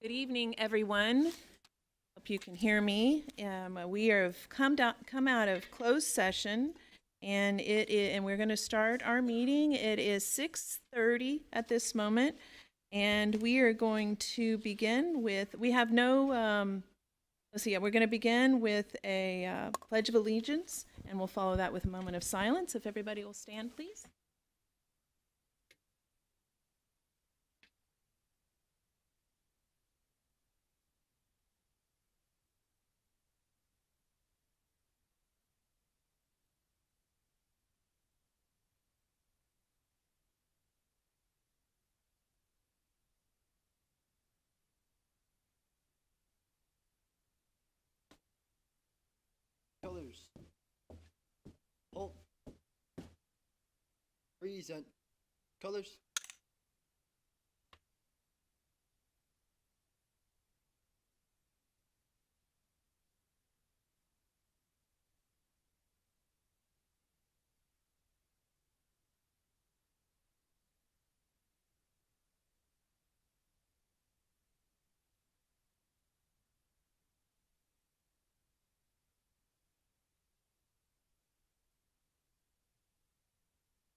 Good evening, everyone. Hope you can hear me. We have come out of closed session, and we're going to start our meeting. It is 6:30 at this moment, and we are going to begin with. We have no. Let's see. We're going to begin with a Pledge of Allegiance, and we'll follow that with a moment of silence. If everybody will stand, please. Colors. Hold. Present. Colors.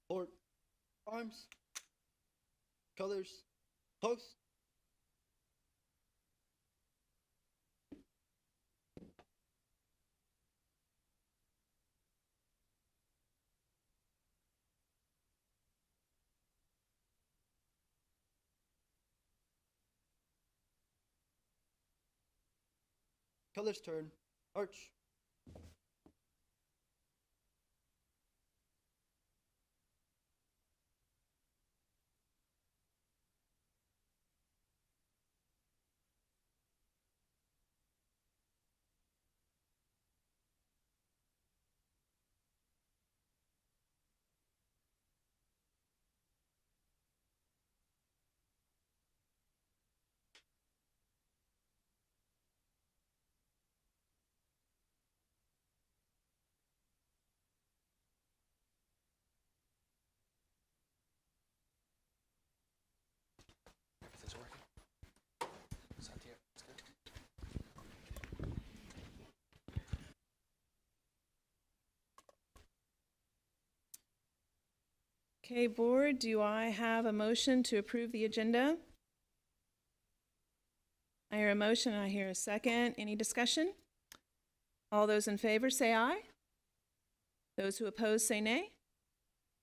Port. Arms. Colors. Post. Colors turn. Arch. Everything's working. Satya, it's good. Okay, board, do I have a motion to approve the agenda? I hear a motion, I hear a second. Any discussion? All those in favor say aye. Those who oppose say nay.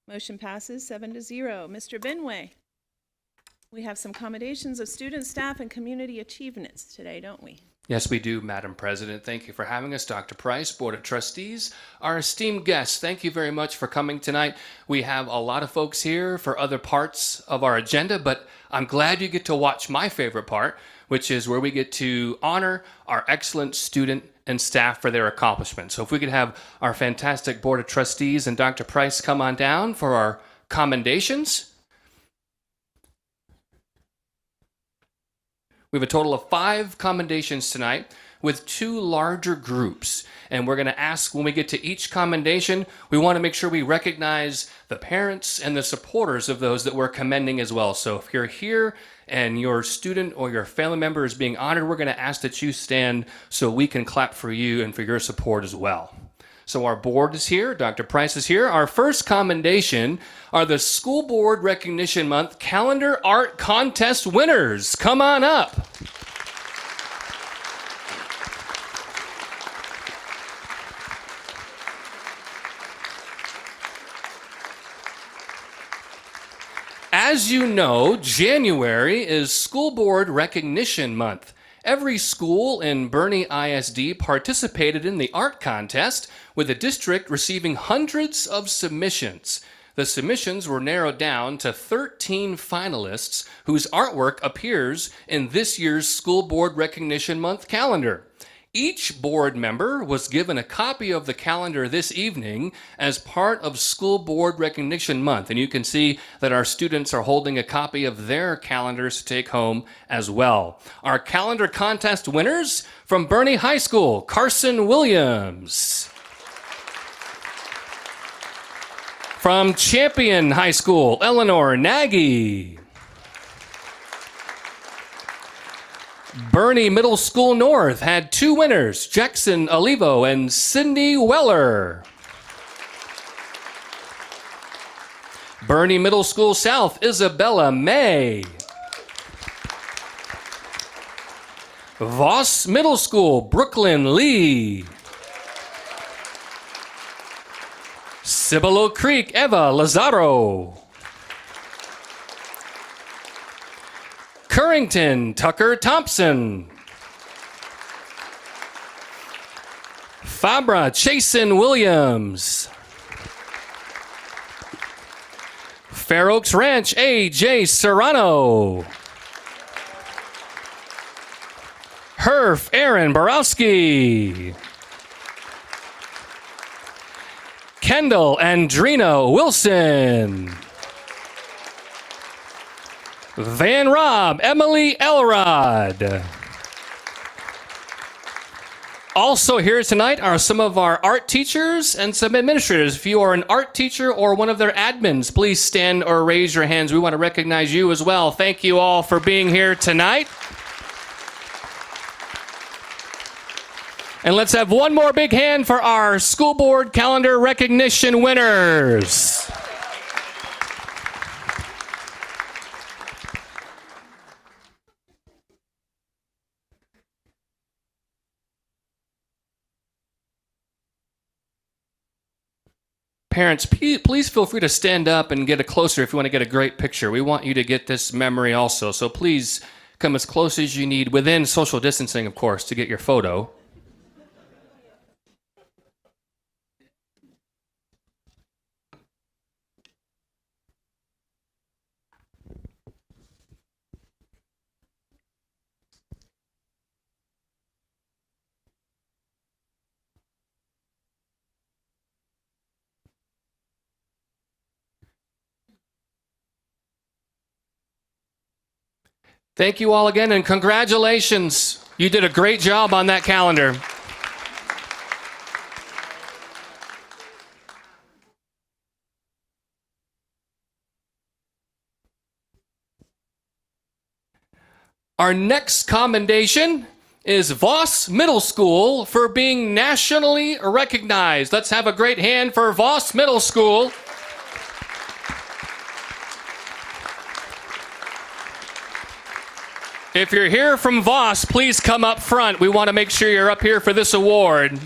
Motion passes 7-0. Mr. Benway, we have some accommodations of student, staff, and community achievements today, don't we? Yes, we do, Madam President. Thank you for having us, Dr. Price, Board of Trustees. Our esteemed guests, thank you very much for coming tonight. We have a lot of folks here for other parts of our agenda, but I'm glad you get to watch my favorite part, which is where we get to honor our excellent student and staff for their accomplishments. So if we could have our fantastic Board of Trustees and Dr. Price come on down for our commendations. We have a total of 5 commendations tonight with 2 larger groups. And we're going to ask when we get to each commendation, we want to make sure we recognize the parents and the supporters of those that we're commending as well. So if you're here and your student or your family member is being honored, we're going to ask that you stand so we can clap for you and for your support as well. So our board is here, Dr. Price is here. Our first commendation are the School Board Recognition Month Calendar Art Contest winners. Come on up. As you know, January is School Board Recognition Month. Every school in Boerne ISD participated in the art contest, with the district receiving hundreds of submissions. The submissions were narrowed down to 13 finalists whose artwork appears in this year's School Board Recognition Month calendar. Each board member was given a copy of the calendar this evening as part of School Board Recognition Month. And you can see that our students are holding a copy of their calendars to take home as well. Our calendar contest winners from Boerne High School, Carson Williams. From Champion High School, Eleanor Nagy. Boerne Middle School North had 2 winners, Jackson Olivo and Cindy Weller. Boerne Middle School South, Isabella May. Voss Middle School, Brooklyn Lee. Cibolo Creek, Eva Lazaro. Currington, Tucker Thompson. Fabra, Chasen Williams. Fair Oaks Ranch, A.J. Serrano. Herf, Aaron Borowski. Kendall Andrino Wilson. Van Rob, Emily Elrod. Also here tonight are some of our art teachers and some administrators. If you are an art teacher or one of their admins, please stand or raise your hands. We want to recognize you as well. Thank you all for being here tonight. And let's have one more big hand for our school board calendar recognition winners. Parents, please feel free to stand up and get a closer if you want to get a great picture. We want you to get this memory also. So please come as close as you need, within social distancing, of course, to get your photo. Thank you all again, and congratulations. You did a great job on that calendar. Our next commendation is Voss Middle School for being nationally recognized. Let's have a great hand for Voss Middle School. If you're here from Voss, please come up front. We want to make sure you're up here for this award.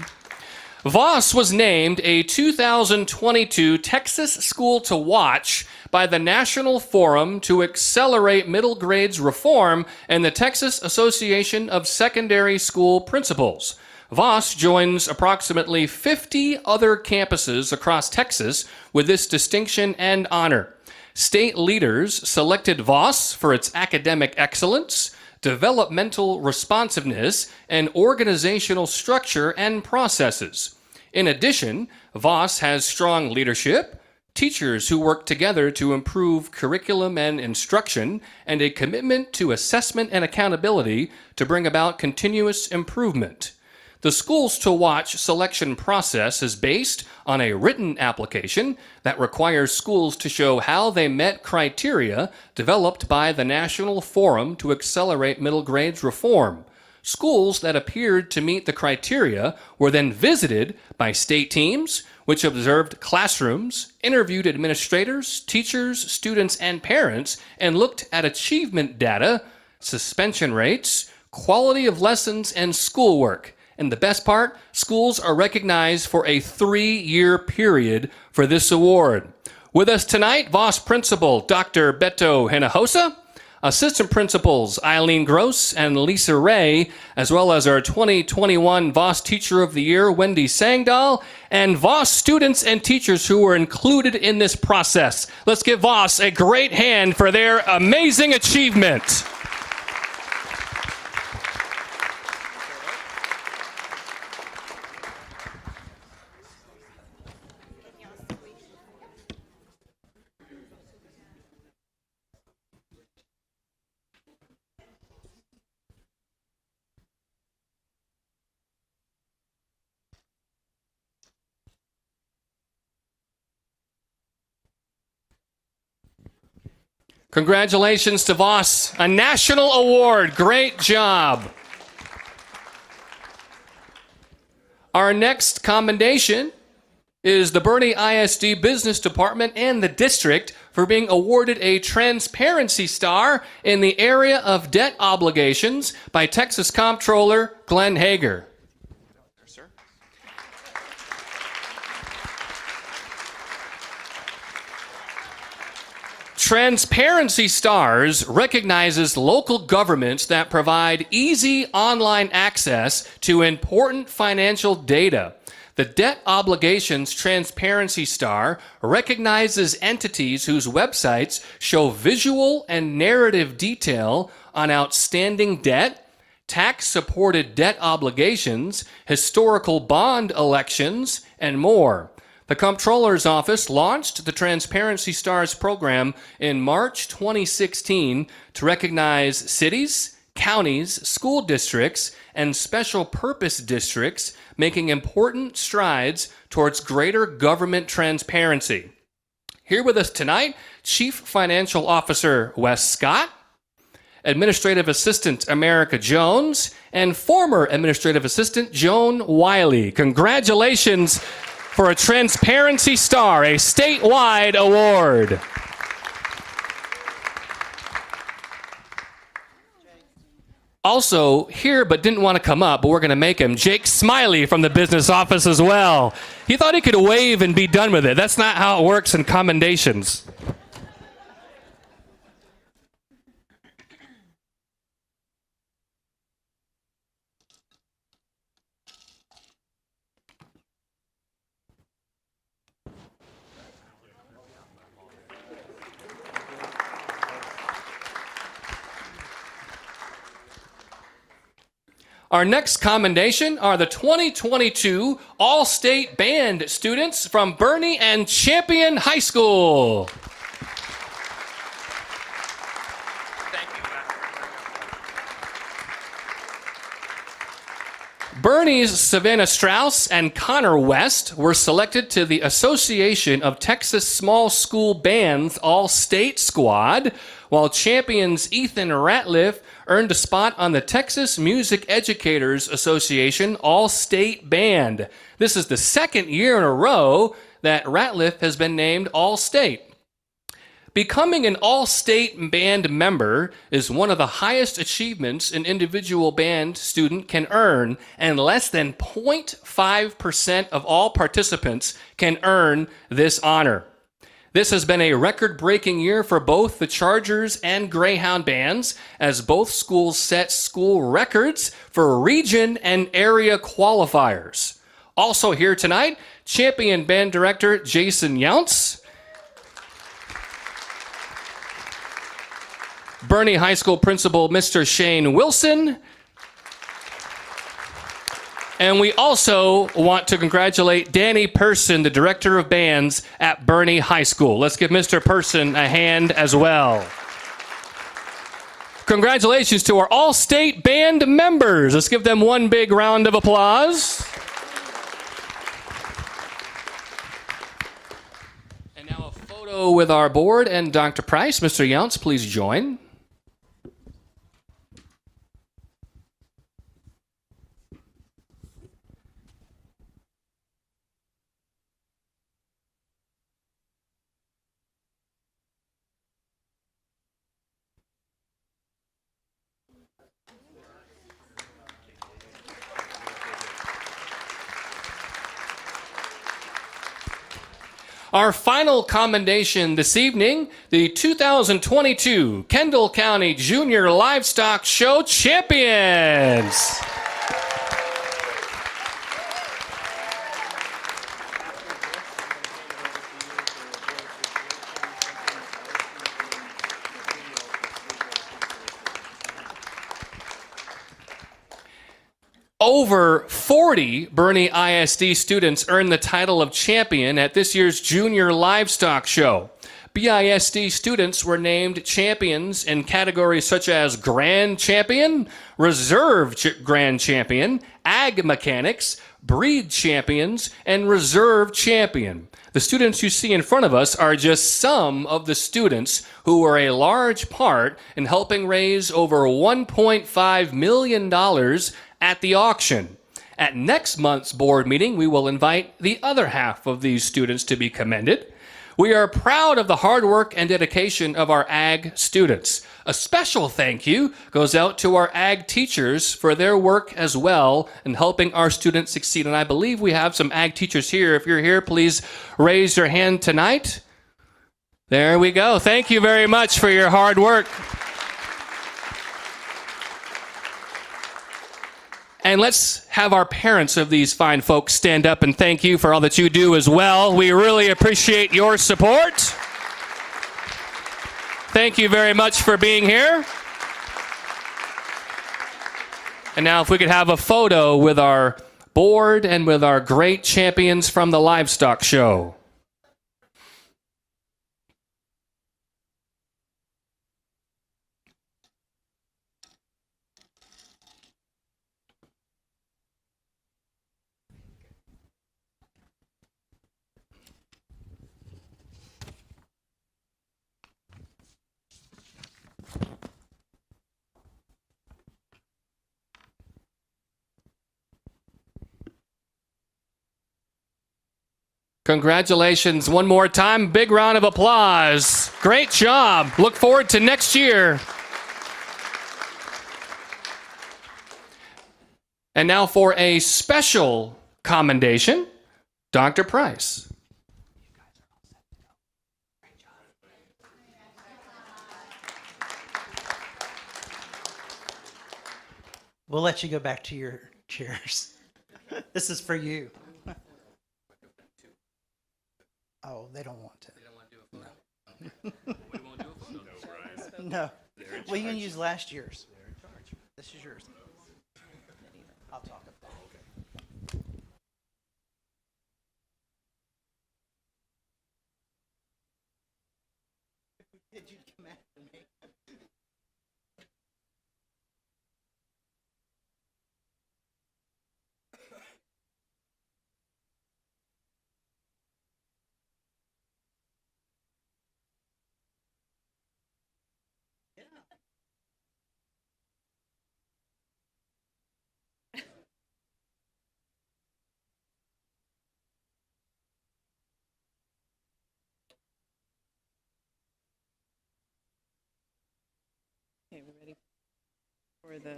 Voss was named a 2022 Texas School to Watch by the National Forum to Accelerate Middle Grades Reform and the Texas Association of Secondary School Principals. Voss joins approximately 50 other campuses across Texas with this distinction and honor. State leaders selected Voss for its academic excellence, developmental responsiveness, and organizational structure and processes. In addition, Voss has strong leadership, teachers who work together to improve curriculum and instruction, and a commitment to assessment and accountability to bring about continuous improvement. The Schools to Watch selection process is based on a written application that requires schools to show how they met criteria developed by the National Forum to Accelerate Middle Grades Reform. Schools that appeared to meet the criteria were then visited by state teams, which observed classrooms, interviewed administrators, teachers, students, and parents, and looked at achievement data, suspension rates, quality of lessons, and schoolwork. And the best part, schools are recognized for a 3-year period for this award. With us tonight, Voss Principal Dr. Beto Hinojosa, Assistant Principals Eileen Gross and Lisa Ray, as well as our 2021 Voss Teacher of the Year, Wendy Sangdahl, and Voss students and teachers who were included in this process. Let's give Voss a great hand for their amazing achievement. Congratulations to Voss, a national award. Great job. Our next commendation is the Boerne ISD Business Department and the district for being awarded a Transparency Star in the area of debt obligations by Texas Comptroller Glenn Hager. Transparency Stars recognizes local governments that provide easy online access to important financial data. The Debt Obligations Transparency Star recognizes entities whose websites show visual and narrative detail on outstanding debt, tax-supported debt obligations, historical bond elections, and more. The Comptroller's Office launched the Transparency Stars program in March 2016 to recognize cities, counties, school districts, and special purpose districts making important strides towards greater government transparency. Here with us tonight, Chief Financial Officer Wes Scott, Administrative Assistant America Jones, and former Administrative Assistant Joan Wiley. Congratulations for a Transparency Star, a statewide award. Also here, but didn't want to come up, but we're going to make him, Jake Smiley from the business office as well. He thought he could wave and be done with it. That's not how it works in commendations. Our next commendation are the 2022 All-State Band students from Boerne and Champion High School. Boerne's Savannah Strauss and Connor West were selected to the Association of Texas Small School Bands All-State Squad, while Champion's Ethan Ratliff earned a spot on the Texas Music Educators Association All-State Band. This is the second year in a row that Ratliff has been named All-State. Becoming an all-state band member is one of the highest achievements an individual band student can earn, and less than 0.5% of all participants can earn this honor. This has been a record-breaking year for both the Chargers and Greyhound bands, as both schools set school records for region and area qualifiers. Also here tonight, Champion Band Director Jason Younts, Boerne High School Principal Mr. Shane Wilson, and we also want to congratulate Danny Person, the Director of Bands at Boerne High School. Let's give Mr. Person a hand as well. Congratulations to our all-state band members. Let's give them one big round of applause. And now a photo with our board and Dr. Price. Mr. Younts, please join. Our final commendation this evening, the 2022 Kendall County Junior Livestock Show Champions. Over 40 Boerne ISD students earned the title of champion at this year's Junior Livestock Show. BISD students were named champions in categories such as Grand Champion, Reserve Grand Champion, Ag Mechanics, Breed Champions, and Reserve Champion. The students you see in front of us are just some of the students who were a large part in helping raise over $1.5 million at the auction. At next month's board meeting, we will invite the other half of these students to be commended. We are proud of the hard work and dedication of our ag students. A special thank you goes out to our ag teachers for their work as well in helping our students succeed. And I believe we have some ag teachers here. If you're here, please raise your hand tonight. There we go. Thank you very much for your hard work. And let's have our parents of these fine folks stand up and thank you for all that you do as well. We really appreciate your support. Thank you very much for being here. And now if we could have a photo with our board and with our great champions from the livestock show. Congratulations one more time. Big round of applause. Great job. Look forward to next year. And now for a special commendation, Dr. Price. We'll let you go back to your chairs. This is for you. Oh, they don't want to. They don't want to do a photo? We won't do a photo. No, Brian. No. Well, you can use last year's. They're in charge. This is yours. I'll talk about it. Did you come after me? Okay, we're ready for the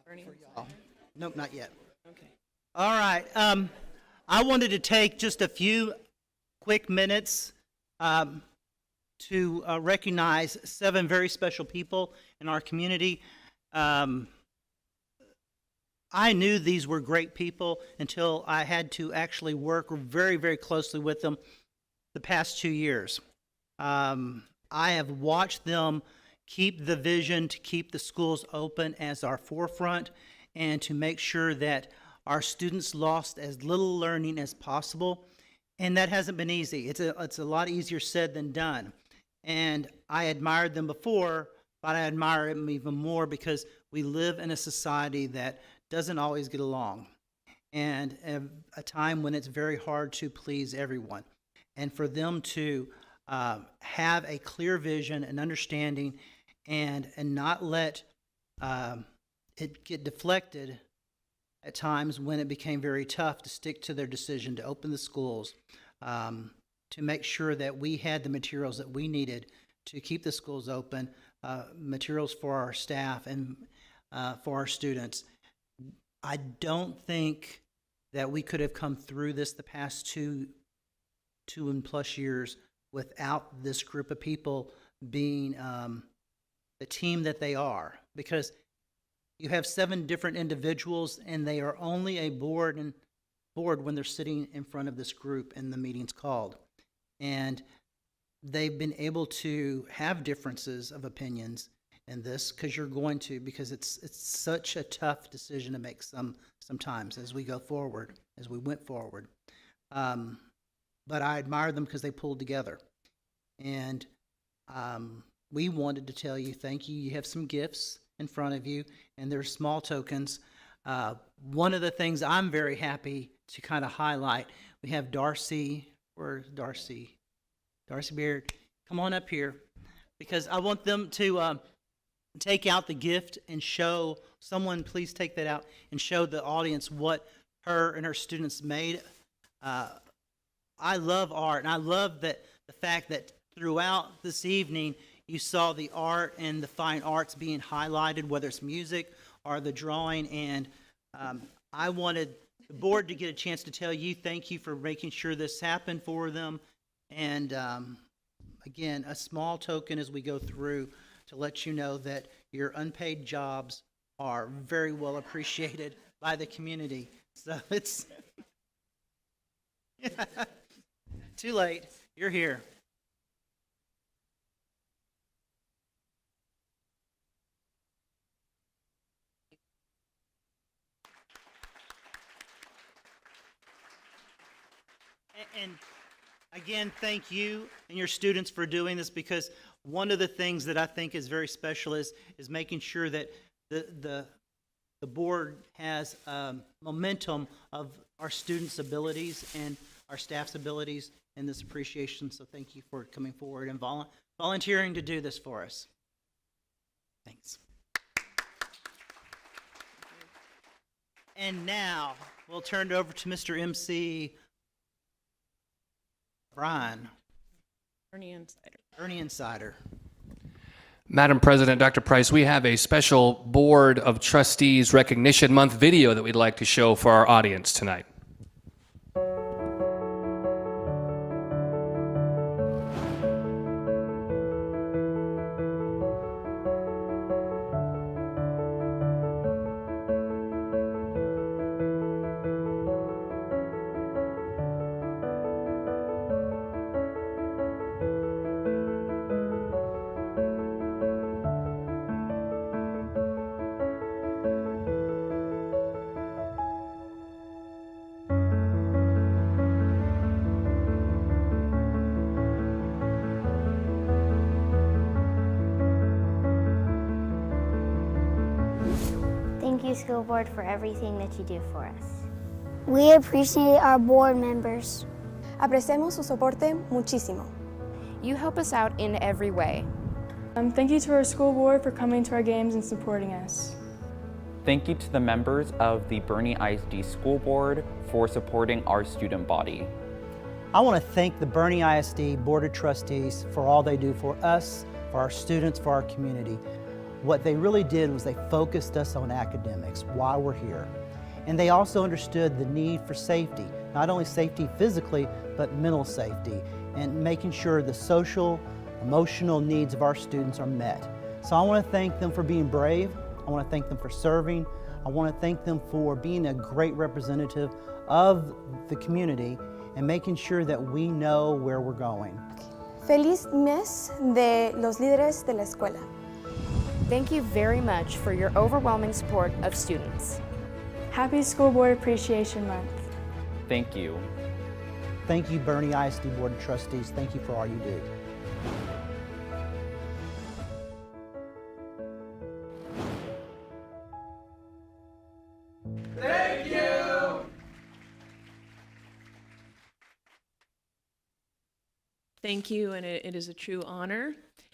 Boerne? Oh, nope, not yet. Okay. All right. I wanted to take just a few quick minutes to recognize 7 very special people in our community. I knew these were great people until I had to actually work very, very closely with them the past 2 years. I have watched them keep the vision to keep the schools open as our forefront and to make sure that our students lost as little learning as possible. And that hasn't been easy. It's a lot easier said than done. And I admired them before, but I admire them even more because we live in a society that doesn't always get along, and a time when it's very hard to please everyone. And for them to have a clear vision and understanding and not let it get deflected at times when it became very tough to stick to their decision to open the schools, to make sure that we had the materials that we needed to keep the schools open, materials for our staff and for our students. I don't think that we could have come through this the past two and plus years without this group of people being the team that they are, because you have 7 different individuals and they are only a board when they're sitting in front of this group and the meeting's called. And they've been able to have differences of opinions in this because it's such a tough decision to make sometimes as we went forward. But I admire them because they pulled together. And we wanted to tell you thank you. You have some gifts in front of you, and they're small tokens. One of the things I'm very happy to kind of highlight, we have Darcy. Where's Darcy? Darcy Beard, come on up here, because I want them to take out the gift and show, someone please take that out and show the audience what her and her students made. I love art, and I love that the fact that throughout this evening you saw the art and the fine arts being highlighted, whether it's music or the drawing. And I wanted the board to get a chance to tell you thank you for making sure this happened for them. And again, a small token as we go through to let you know that your unpaid jobs are very well appreciated by the community. So it's too late. You're here. And again, thank you and your students for doing this, because one of the things that I think is very special is making sure that the board has momentum of our students' abilities and our staff's abilities in this appreciation. So thank you for coming forward and volunteering to do this for us. Thanks. And now we'll turn it over to Mr. MC Brian. Ernie Insider. Madam President, Dr. Price, we have a special Board of Trustees Recognition Month video that we'd like to show for our audience tonight. Thank you, school board, for everything that you do for us. We appreciate our board members. Apreciamos su soporte muchísimo. You help us out in every way. Thank you to our school board for coming to our games and supporting us. Thank you to the members of the Boerne ISD School Board for supporting our student body. I want to thank the Boerne ISD Board of Trustees for all they do for us, for our students, for our community. What they really did was they focused us on academics while we're here. And they also understood the need for safety, not only safety physically, but mental safety, and making sure the social, emotional needs of our students are met. So I want to thank them for being brave. I want to thank them for serving. I want to thank them for being a great representative of the community and making sure that we know where we're going. Feliz mes de los líderes de la escuela. Thank you very much for your overwhelming support of students. Happy School Board Appreciation Month. Thank you. Thank you, Boerne ISD Board of Trustees. Thank you for all you do. Thank you, and it is a true honor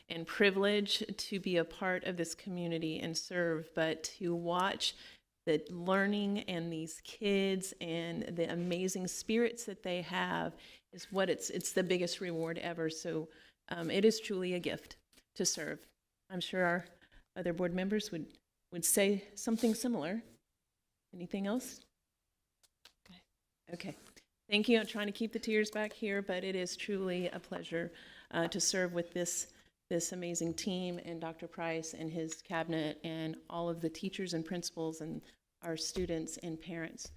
and privilege to be a part of this community and serve, but to watch the learning and these kids and the amazing spirits that they have is what it's the biggest reward ever. So it is truly a gift to serve. I'm sure our other board members would say something similar. Anything else? Okay. Thank you. I'm trying to keep the tears back here, but it is truly a pleasure to serve with this amazing team and Dr. Price and his cabinet and all of the teachers and principals and our students and parents.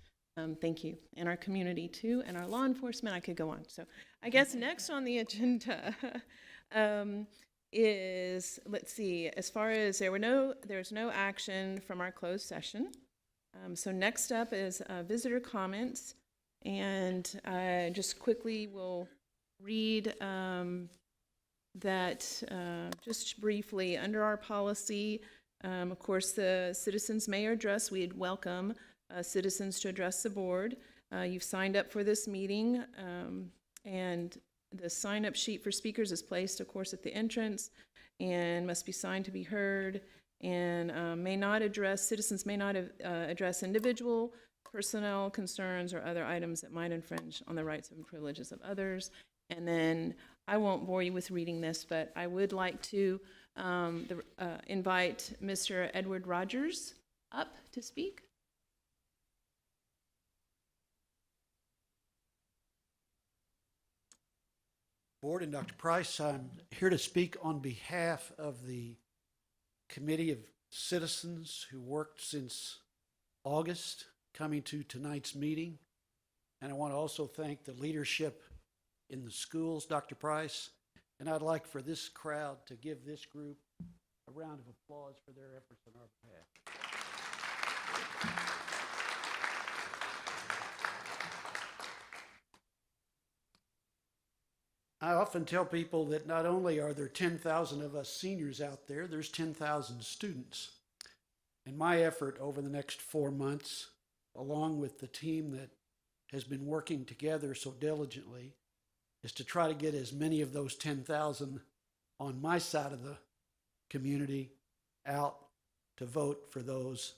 Thank you. And our community too, and our law enforcement. I could go on. So I guess next on the agenda is, let's see, as far as there's no action from our closed session. So next up is visitor comments. And just quickly we'll read that just briefly. Under our policy, of course, the citizens may address. We'd welcome citizens to address the board. You've signed up for this meeting, and the sign-up sheet for speakers is placed, of course, at the entrance and must be signed to be heard. and citizens may not address individual personnel concerns or other items that might infringe on the rights and privileges of others. And then I won't bore you with reading this, but I would like to invite Mr. Edward Rogers up to speak. Board and Dr. Price, I'm here to speak on behalf of the Committee of Citizens who worked since August, coming to tonight's meeting. And I want to also thank the leadership in the schools, Dr. Price. And I'd like for this crowd to give this group a round of applause for their efforts on our behalf. I often tell people that not only are there 10,000 of us seniors out there, there's 10,000 students. And my effort over the next 4 months, along with the team that has been working together so diligently, is to try to get as many of those 10,000 on my side of the community out to vote for those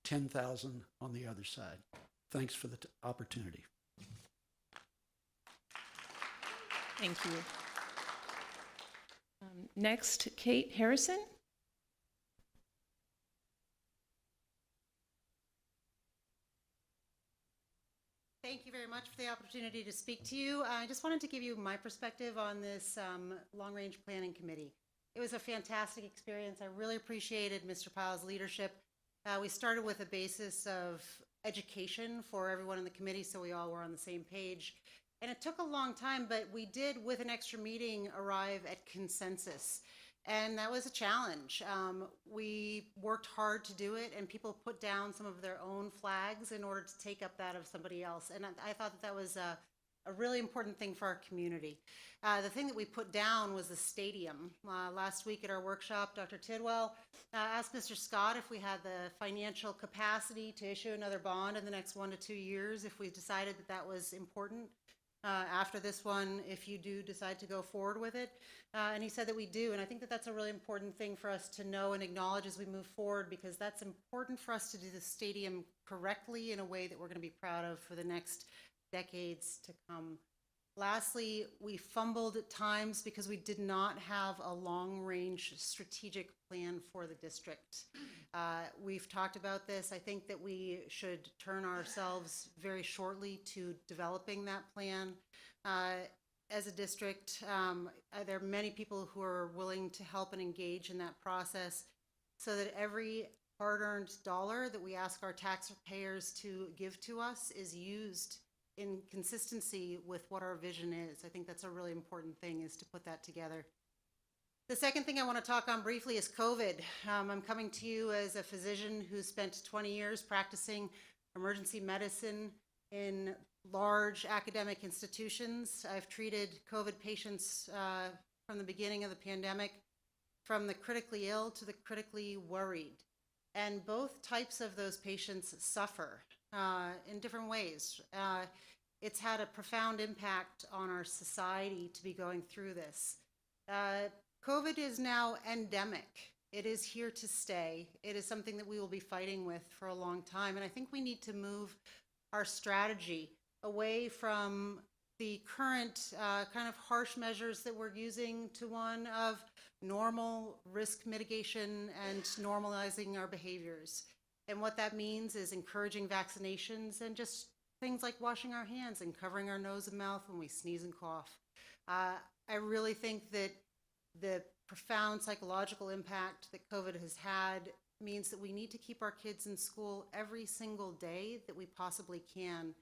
10,000 on the other side. Thanks for the opportunity. Thank you. Next, Kate Harrison. Thank you very much for the opportunity to speak to you. I just wanted to give you my perspective on this long-range planning committee. It was a fantastic experience. I really appreciated Mr. Pyle's leadership. We started with a basis of education for everyone in the committee, so we all were on the same page. And it took a long time, but we did, with an extra meeting, arrive at consensus. And that was a challenge. We worked hard to do it, and people put down some of their own flags in order to take up that of somebody else. And I thought that was a really important thing for our community. The thing that we put down was the stadium. Last week at our workshop, Dr. Tidwell asked Mr. Scott if we had the financial capacity to issue another bond in the next 1 to 2 years if we decided that that was important. After this one, if you do decide to go forward with it. And he said that we do, and I think that that's a really important thing for us to know and acknowledge as we move forward, because that's important for us to do the stadium correctly in a way that we're going to be proud of for the next decades to come. Lastly, we fumbled at times because we did not have a long-range strategic plan for the district. We've talked about this. I think that we should turn ourselves very shortly to developing that plan. As a district, there are many people who are willing to help and engage in that process so that every hard-earned dollar that we ask our taxpayers to give to us is used in consistency with what our vision is. I think that's a really important thing, is to put that together. The second thing I want to talk on briefly is COVID. I'm coming to you as a physician who spent 20 years practicing emergency medicine in large academic institutions. I've treated COVID patients from the beginning of the pandemic, from the critically ill to the critically worried. And both types of those patients suffer in different ways. It's had a profound impact on our society to be going through this. COVID is now endemic. It is here to stay. It is something that we will be fighting with for a long time. And I think we need to move our strategy away from the current kind of harsh measures that we're using to one of normal risk mitigation and normalizing our behaviors. And what that means is encouraging vaccinations and just things like washing our hands and covering our nose and mouth when we sneeze and cough. I really think that the profound psychological impact that COVID has had means that we need to keep our kids in school every single day that we possibly can.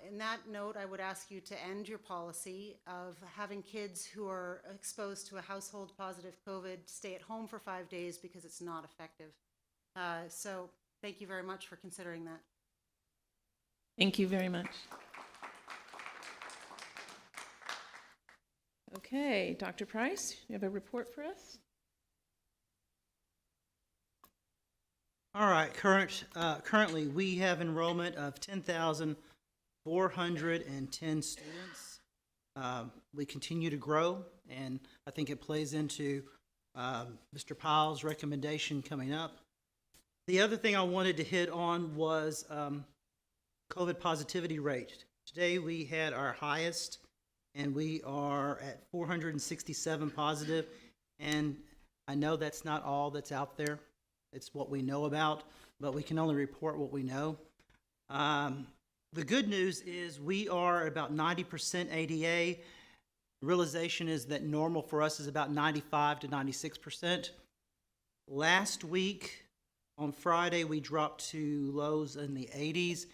In that note, I would ask you to end your policy of having kids who are exposed to a household positive COVID stay at home for 5 days because it's not effective. So thank you very much for considering that. Thank you very much. Okay, Dr. Price, you have a report for us? All right, currently we have enrollment of 10,410 students. We continue to grow, and I think it plays into Mr. Pyle's recommendation coming up. The other thing I wanted to hit on was COVID positivity rate. Today we had our highest, and we are at 467 positive, and I know that's not all that's out there. It's what we know about, but we can only report what we know. The good news is we are about 90% ADA. The realization is that normal for us is about 95 to 96%. Last week, on Friday, we dropped to lows in the 80s,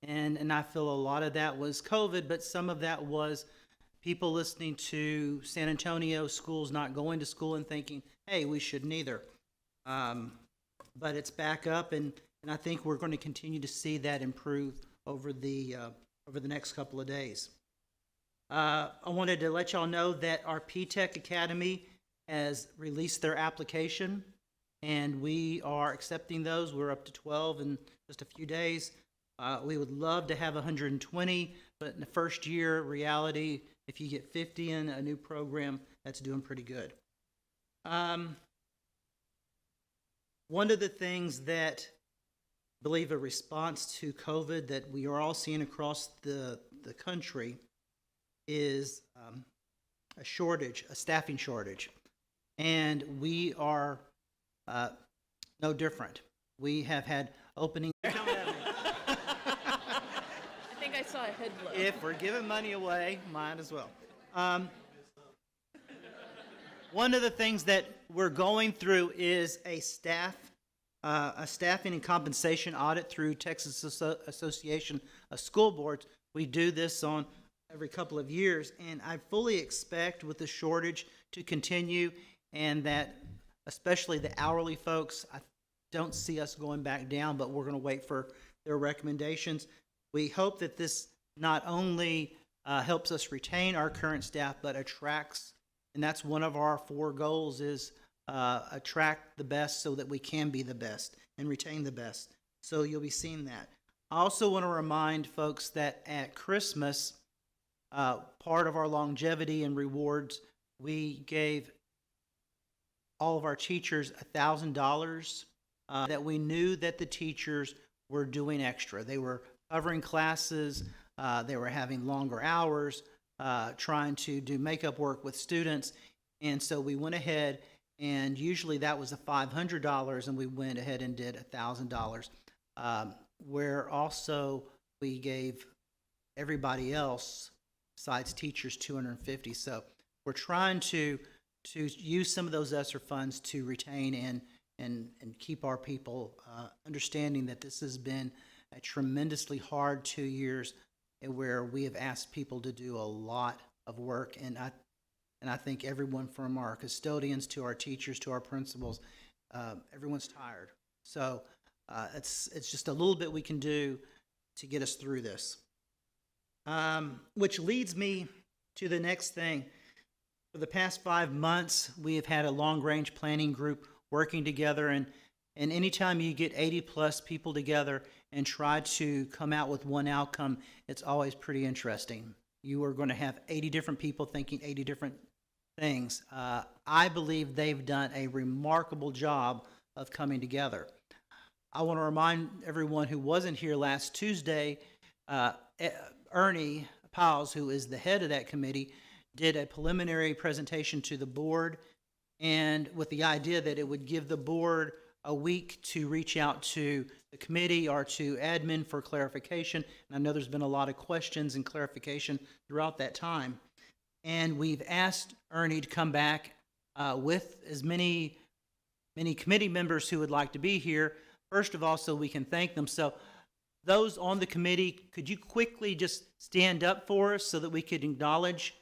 and I feel a lot of that was COVID, but some of that was people listening to San Antonio schools not going to school and thinking, hey, we shouldn't either. But it's back up, and I think we're going to continue to see that improve over the next couple of days. I wanted to let y'all know that our P-Tech Academy has released their application, and we are accepting those. We're up to 12 in just a few days. We would love to have 120, but in the first year, reality, if you get 50 in a new program, that's doing pretty good. One of the things that I believe a response to COVID that we are all seeing across the country is a shortage, a staffing shortage. And we are no different. We have had openings. I think I saw a head blow. If we're giving money away, might as well. One of the things that we're going through is a staffing and compensation audit through Texas Association of School Boards. We do this on every couple of years, and I fully expect with the shortage to continue, and that especially the hourly folks, I don't see us going back down, but we're going to wait for their recommendations. We hope that this not only helps us retain our current staff, but attracts, and that's one of our 4 goals is attract the best so that we can be the best and retain the best. So you'll be seeing that. I also want to remind folks that at Christmas, part of our longevity and rewards, we gave all of our teachers $1,000 that we knew that the teachers were doing extra. They were covering classes, they were having longer hours, trying to do makeup work with students, and so we went ahead, and usually that was $500, and we went ahead and did $1,000. Where also we gave everybody else besides teachers $250. So we're trying to use some of those ESSER funds to retain and keep our people understanding that this has been a tremendously hard 2 years where we have asked people to do a lot of work, and I think everyone from our custodians to our teachers to our principals, everyone's tired. So it's just a little bit we can do to get us through this. Which leads me to the next thing. For the past 5 months, we have had a long-range planning group working together, and anytime you get 80-plus people together and try to come out with one outcome, it's always pretty interesting. You are going to have 80 different people thinking 80 different things. I believe they've done a remarkable job of coming together. I want to remind everyone who wasn't here last Tuesday, Ernie Powles, who is the head of that committee, did a preliminary presentation to the board, and with the idea that it would give the board a week to reach out to the committee or to admin for clarification. And I know there's been a lot of questions and clarification throughout that time. And we've asked Ernie to come back with as many committee members who would like to be here. First of all, so we can thank them. So those on the committee, could you quickly just stand up for us so that we could acknowledge?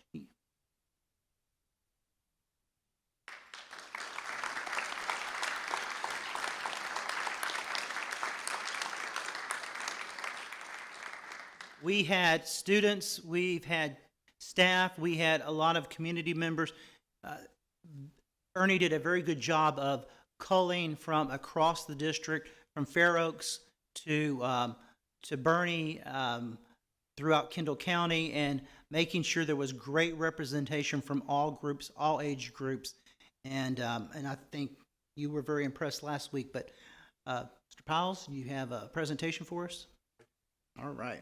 We had students, we've had staff, we had a lot of community members. Ernie did a very good job of culling from across the district, from Fair Oaks to Boerne, throughout Kendall County, and making sure there was great representation from all groups, all age groups. And I think you were very impressed last week, but Mr. Powles, you have a presentation for us? All right.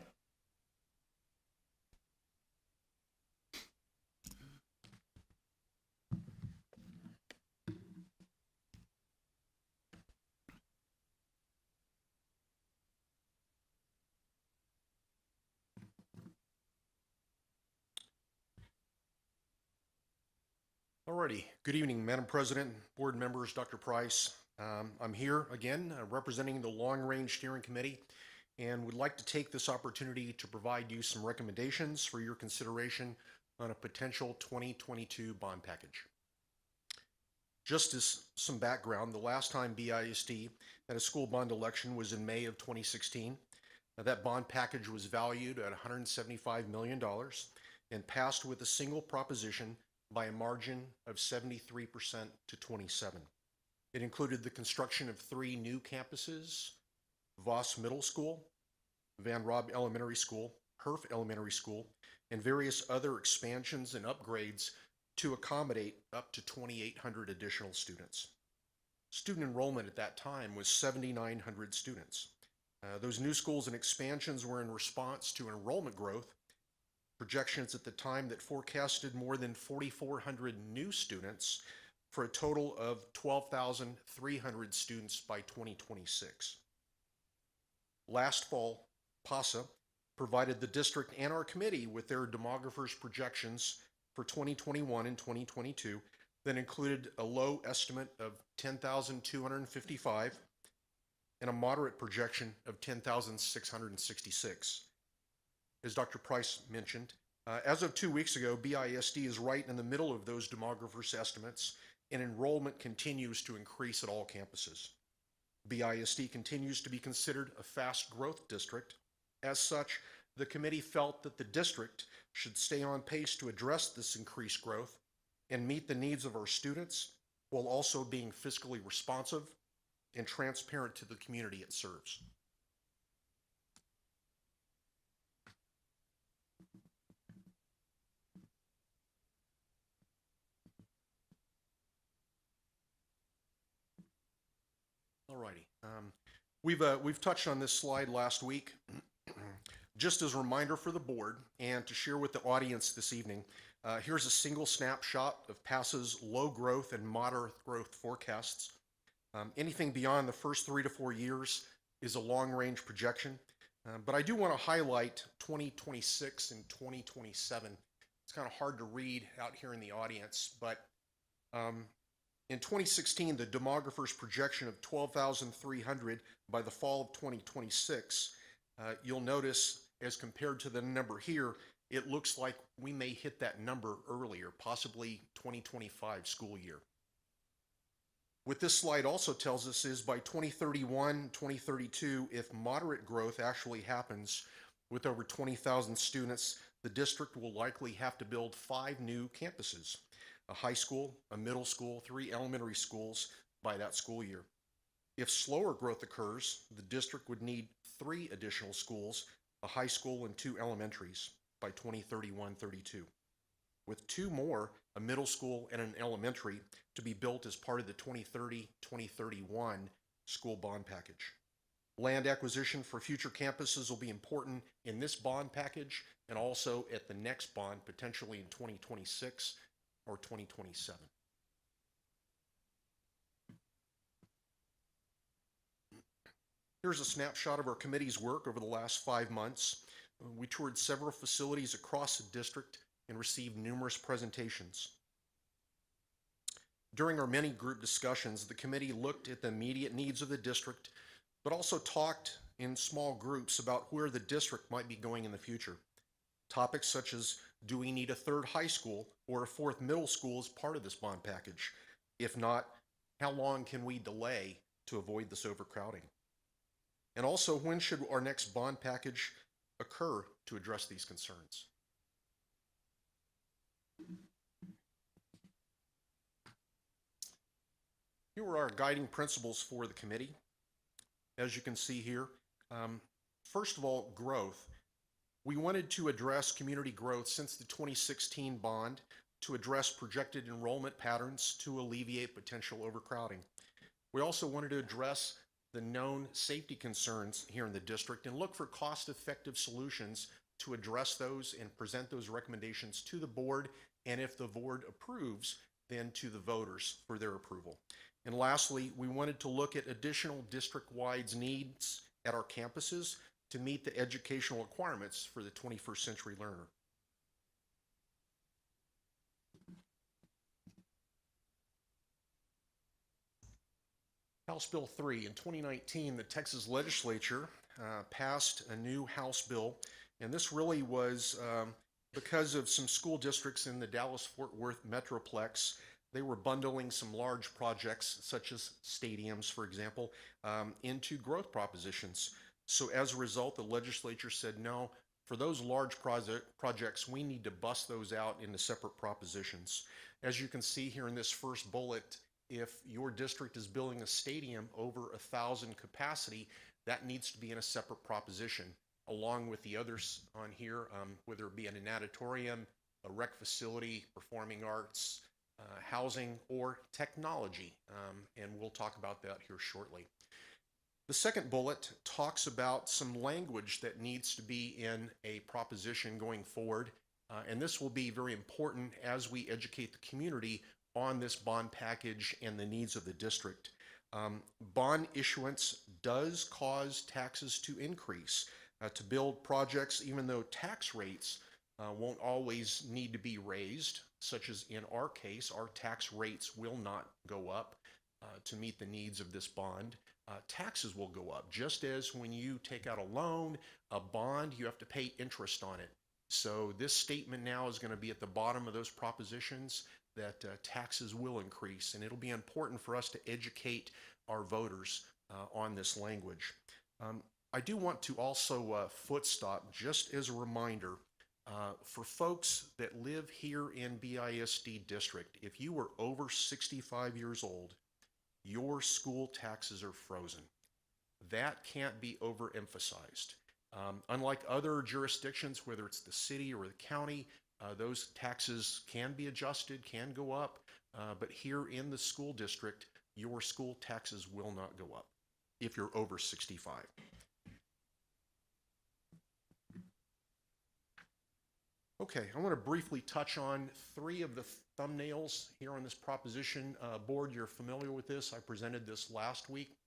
Alrighty. Good evening, Madam President, board members, Dr. Price. I'm here again representing the Long Range Steering Committee and would like to take this opportunity to provide you some recommendations for your consideration on a potential 2022 bond package. Just as some background, the last time BISD had a school bond election was in May of 2016. That bond package was valued at $175 million and passed with a single proposition by a margin of 73% to 27. It included the construction of 3 new campuses, Voss Middle School, Van Rob Elementary School, Herf Elementary School, and various other expansions and upgrades to accommodate up to 2,800 additional students. Student enrollment at that time was 7,900 students. Those new schools and expansions were in response to enrollment growth, projections at the time that forecasted more than 4,400 new students for a total of 12,300 students by 2026. Last fall, PASA provided the district and our committee with their demographers' projections for 2021 and 2022 that included a low estimate of 10,255 and a moderate projection of 10,666. As Dr. Price mentioned, as of 2 weeks ago, BISD is right in the middle of those demographers' estimates, and enrollment continues to increase at all campuses. BISD continues to be considered a fast growth district. As such, the committee felt that the district should stay on pace to address this increased growth and meet the needs of our students while also being fiscally responsive and transparent to the community it serves. Alrighty. We've touched on this slide last week. Just as a reminder for the board and to share with the audience this evening, here's a single snapshot of PASA's low growth and moderate growth forecasts. Anything beyond the first 3 to 4 years is a long range projection, but I do want to highlight 2026 and 2027. It's kind of hard to read out here in the audience, but in 2016, the demographer's projection of 12,300 by the fall of 2026, you'll notice as compared to the number here, it looks like we may hit that number earlier, possibly 2025 school year. What this slide also tells us is by 2031, 2032, if moderate growth actually happens with over 20,000 students, the district will likely have to build 5 new campuses, a high school, a middle school, 3 elementary schools by that school year. If slower growth occurs, the district would need 3 additional schools, a high school and 2 elementaries by 2031-32, with 2 more, a middle school and an elementary, to be built as part of the 2030-2031 school bond package. Land acquisition for future campuses will be important in this bond package and also at the next bond, potentially in 2026 or 2027. Here's a snapshot of our committee's work over the last 5 months. We toured several facilities across the district and received numerous presentations. During our many group discussions, the committee looked at the immediate needs of the district, but also talked in small groups about where the district might be going in the future. Topics such as, do we need a 3rd high school or a 4th middle school as part of this bond package? If not, how long can we delay to avoid this overcrowding? And also, when should our next bond package occur to address these concerns? Here are our guiding principles for the committee. As you can see here, first of all, growth. We wanted to address community growth since the 2016 bond to address projected enrollment patterns to alleviate potential overcrowding. We also wanted to address the known safety concerns here in the district and look for cost-effective solutions to address those and present those recommendations to the board, and if the board approves, then to the voters for their approval. And lastly, we wanted to look at additional district-wide needs at our campuses to meet the educational requirements for the 21st century learner. House Bill 3. In 2019, the Texas legislature passed a new House bill, and this really was because of some school districts in the Dallas-Fort Worth Metroplex. They were bundling some large projects, such as stadiums, for example, into growth propositions. So as a result, the legislature said, no, for those large projects, we need to bust those out into separate propositions. As you can see here in this first bullet, if your district is building a stadium over 1,000 capacity, that needs to be in a separate proposition, along with the others on here, whether it be an auditorium, a rec facility, performing arts, housing, or technology. And we'll talk about that here shortly. The second bullet talks about some language that needs to be in a proposition going forward. And this will be very important as we educate the community on this bond package and the needs of the district. Bond issuance does cause taxes to increase to build projects, even though tax rates won't always need to be raised, such as in our case, our tax rates will not go up to meet the needs of this bond. Taxes will go up, just as when you take out a loan, a bond, you have to pay interest on it. So this statement now is going to be at the bottom of those propositions that taxes will increase, and it'll be important for us to educate our voters on this language. I do want to also foot stop, just as a reminder, for folks that live here in BISD district, if you were over 65 years old, your school taxes are frozen. That can't be overemphasized. Unlike other jurisdictions, whether it's the city or the county, those taxes can be adjusted, can go up, but here in the school district, your school taxes will not go up if you're over 65. Okay, I want to briefly touch on 3 of the thumbnails here on this proposition board. You're familiar with this. I presented this last week.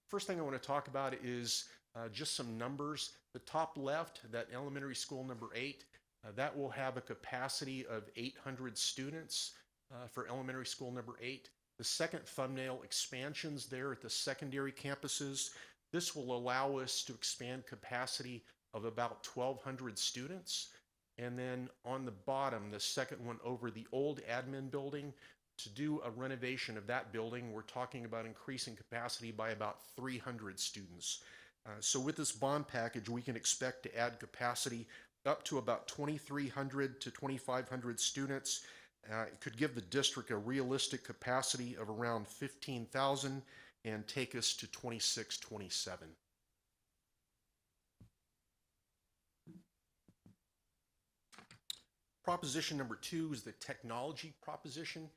First thing I want to talk about is just some numbers. The top left, that elementary school number 8, that will have a capacity of 800 students for elementary school number 8. The second thumbnail, expansions there at the secondary campuses. This will allow us to expand capacity of about 1,200 students. And then on the bottom, the second one over the old admin building, to do a renovation of that building, we're talking about increasing capacity by about 300 students. So with this bond package, we can expect to add capacity up to about 2,300 to 2,500 students. It could give the district a realistic capacity of around 15,000 and take us to 26-27. Proposition number 2 is the technology proposition.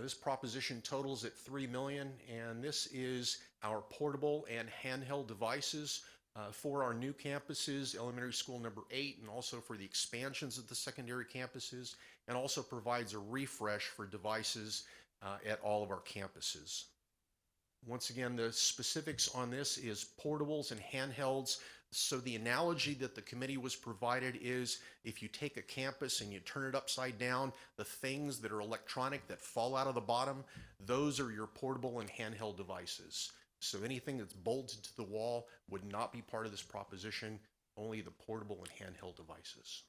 This proposition totals at $3 million, and this is our portable and handheld devices for our new campuses, elementary school number 8, and also for the expansions of the secondary campuses, and also provides a refresh for devices at all of our campuses. Once again, the specifics on this is portables and handhelds. So the analogy that the committee was provided is if you take a campus and you turn it upside down, the things that are electronic that fall out of the bottom, those are your portable and handheld devices. So anything that's bolted to the wall would not be part of this proposition, only the portable and handheld devices.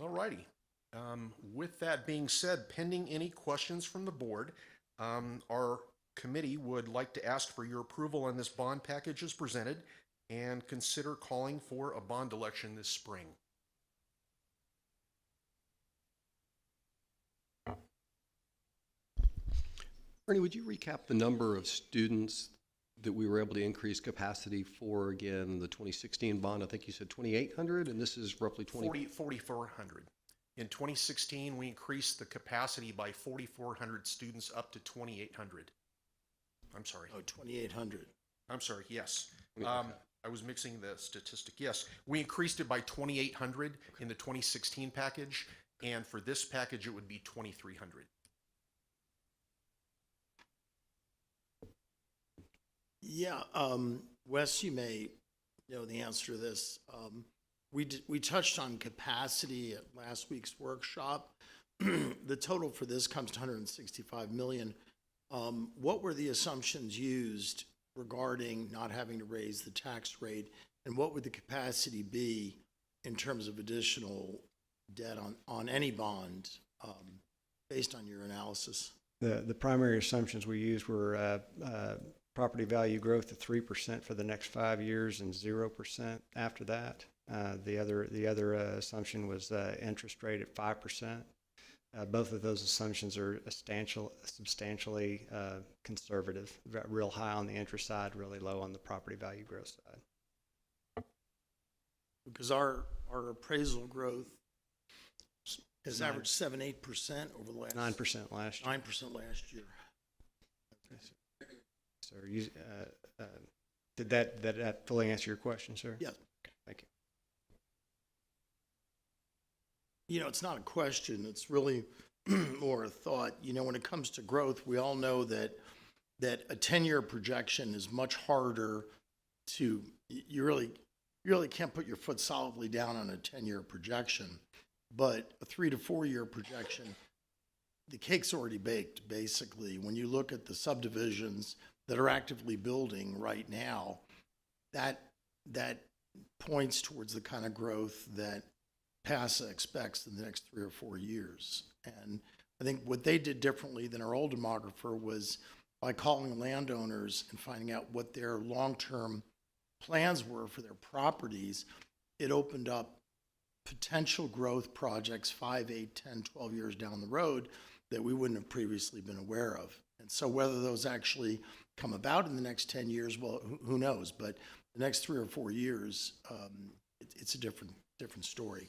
All righty. With that being said, pending any questions from the board, our committee would like to ask for your approval on this bond package as presented and consider calling for a bond election this spring. Ernie, would you recap the number of students that we were able to increase capacity for, again, the 2016 bond? I think you said 2,800, and this is roughly 4,400. In 2016, we increased the capacity by 4,400 students up to 2,800. I'm sorry. Oh, 2,800. I'm sorry, yes. Okay. I was mixing the statistic. Yes, we increased it by 2,800 in the 2016 package, and for this package, it would be 2,300. Yeah, Wes, you may know the answer to this. We touched on capacity at last week's workshop. The total for this comes to 165 million. What were the assumptions used regarding not having to raise the tax rate, and what would the capacity be in terms of additional debt on any bond based on your analysis? The primary assumptions we used were property value growth of 3% for the next 5 years and 0% after that. The other assumption was interest rate at 5%. Both of those assumptions are substantially conservative, real high on the interest side, really low on the property value growth side. Because our appraisal growth has averaged 7-8% over the last 9% last year. 9% last year. So, did that fully answer your question, sir? Yes. Okay, thank you. You know, it's not a question, it's really more a thought. You know, when it comes to growth, we all know that a 10-year projection is much harder to, you really can't put your foot solidly down on a 10-year projection. But a 3 to 4 year projection, the cake's already baked, basically. When you look at the subdivisions that are actively building right now, that points towards the kind of growth that PASA expects in the next 3 or 4 years. And I think what they did differently than our old demographer was by calling landowners and finding out what their long-term plans were for their properties, it opened up potential growth projects 5, 8, 10, 12 years down the road that we wouldn't have previously been aware of. And so whether those actually come about in the next 10 years, well, who knows? But the next 3 or 4 years, it's a different story.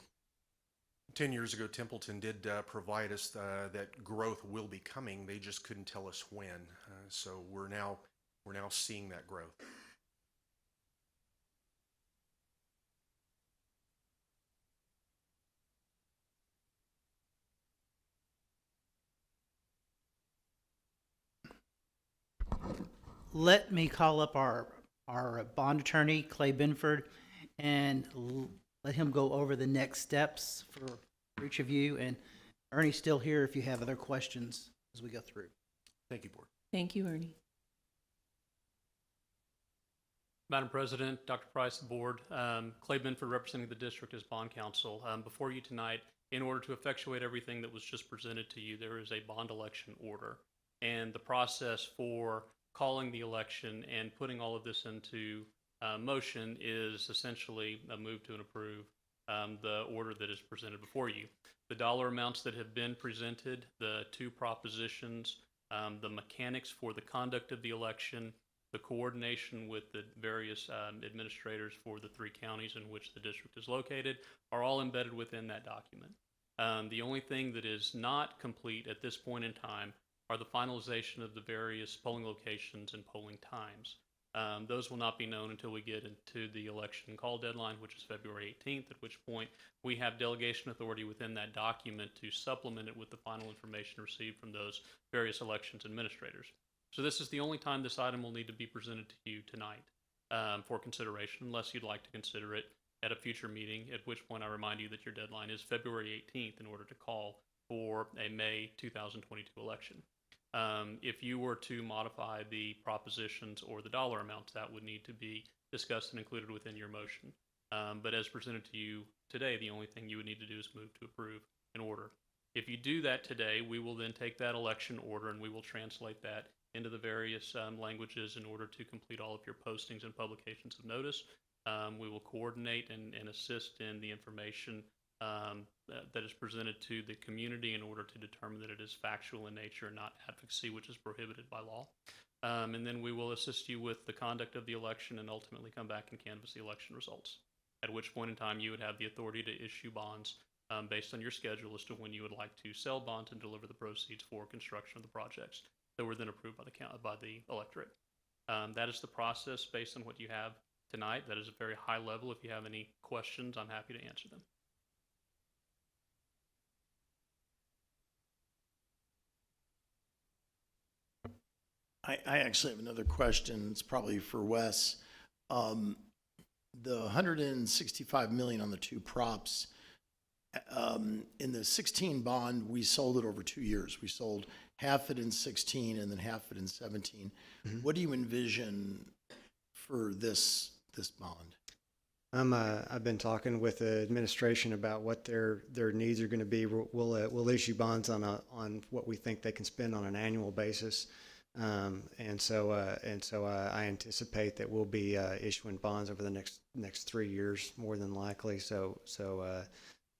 10 years ago, Templeton did provide us that growth will be coming. They just couldn't tell us when. So we're now seeing that growth. Let me call up our bond attorney, Clay Binford, and let him go over the next steps for each of you. And Ernie's still here if you have other questions as we go through. Thank you, Board. Thank you, Ernie. Madam President, Dr. Price, the Board, Clay Binford representing the district as bond counsel. Before you tonight, in order to effectuate everything that was just presented to you, there is a bond election order. And the process for calling the election and putting all of this into motion is essentially a move to and approve the order that is presented before you. The dollar amounts that have been presented, the 2 propositions, the mechanics for the conduct of the election, the coordination with the various administrators for the 3 counties in which the district is located are all embedded within that document. The only thing that is not complete at this point in time are the finalization of the various polling locations and polling times. Those will not be known until we get into the election call deadline, which is February 18th, at which point we have delegation authority within that document to supplement it with the final information received from those various elections administrators. So this is the only time this item will need to be presented to you tonight for consideration, unless you'd like to consider it at a future meeting, at which point I remind you that your deadline is February 18th in order to call for a May 2022 election. If you were to modify the propositions or the dollar amounts, that would need to be discussed and included within your motion. But as presented to you today, the only thing you would need to do is move to approve an order. If you do that today, we will then take that election order and we will translate that into the various languages in order to complete all of your postings and publications of notice. We will coordinate and assist in the information that is presented to the community in order to determine that it is factual in nature and not advocacy, which is prohibited by law. And then we will assist you with the conduct of the election and ultimately come back and canvass the election results, at which point in time you would have the authority to issue bonds based on your schedule as to when you would like to sell bonds and deliver the proceeds for construction of the projects that were then approved by the electorate. That is the process based on what you have tonight. That is a very high level. If you have any questions, I'm happy to answer them. I actually have another question. It's probably for Wes. The 165 million on the two props, in the 16 bond, we sold it over 2 years. We sold half it in 16 and then half it in 17. What do you envision for this bond? I've been talking with the administration about what their needs are going to be. We'll issue bonds on what we think they can spend on an annual basis. And so I anticipate that we'll be issuing bonds over the next 3 years, more than likely.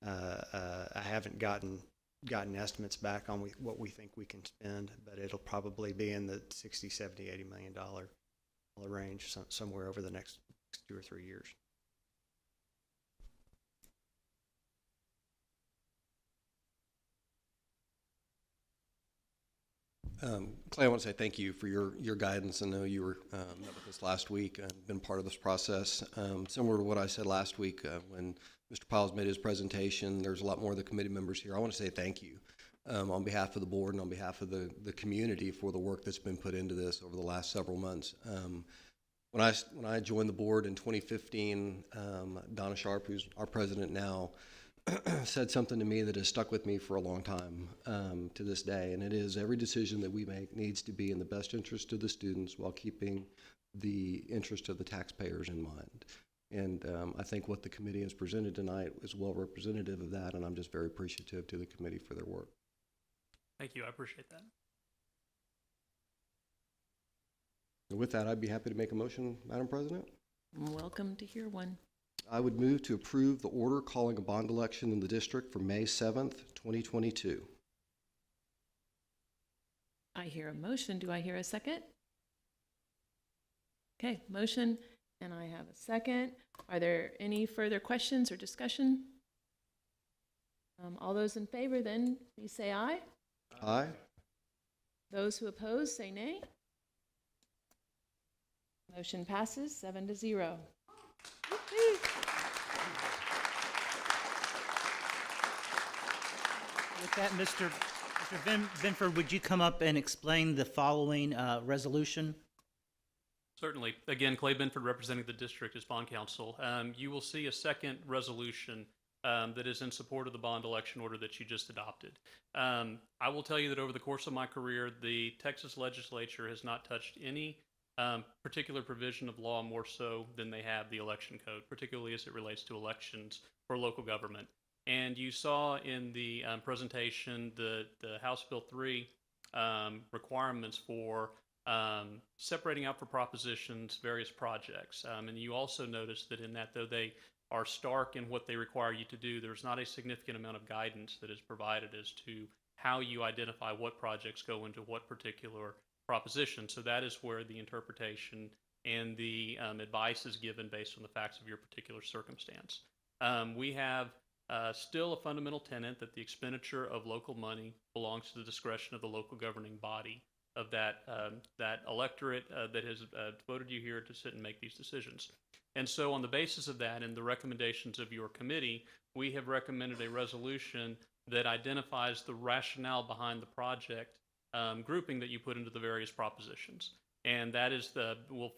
I haven't gotten estimates back on what we think we can spend, but it'll probably be in the 60, 70, $80 million range, somewhere over the next 2 or 3 years. Clay, I want to say thank you for your guidance. I know you were met with us last week and been part of this process. Similar to what I said last week when Mr. Piles made his presentation, there's a lot more of the committee members here. I want to say thank you on behalf of the board and on behalf of the community for the work that's been put into this over the last several months. When I joined the board in 2015, Donna Sharp, who's our president now, said something to me that has stuck with me for a long time to this day, and it is every decision that we make needs to be in the best interest of the students while keeping the interest of the taxpayers in mind. And I think what the committee has presented tonight is well representative of that, and I'm just very appreciative to the committee for their work. Thank you. I appreciate that. And with that, I'd be happy to make a motion, Madam President. Welcome to hear one. I would move to approve the order calling a bond election in the district for May 7th, 2022. I hear a motion. Do I hear a second? Okay, motion, and I have a second. Are there any further questions or discussion? All those in favor, then please say aye. Aye. Those who oppose, say nay. Motion passes 7-0. With that, Mr. Benford, would you come up and explain the following resolution? Certainly. Again, Clay Benford representing the district as bond counsel. You will see a second resolution that is in support of the bond election order that you just adopted. I will tell you that over the course of my career, the Texas legislature has not touched any particular provision of law more so than they have the election code, particularly as it relates to elections for local government. And you saw in the presentation the House Bill 3 requirements for separating out for propositions various projects. And you also noticed that in that, though they are stark in what they require you to do, there's not a significant amount of guidance that is provided as to how you identify what projects go into what particular proposition. So that is where the interpretation and the advice is given based on the facts of your particular circumstance. We have still a fundamental tenet that the expenditure of local money belongs to the discretion of the local governing body of that electorate that has voted you here to sit and make these decisions. And so on the basis of that and the recommendations of your committee, we have recommended a resolution that identifies the rationale behind the project grouping that you put into the various propositions. And that is will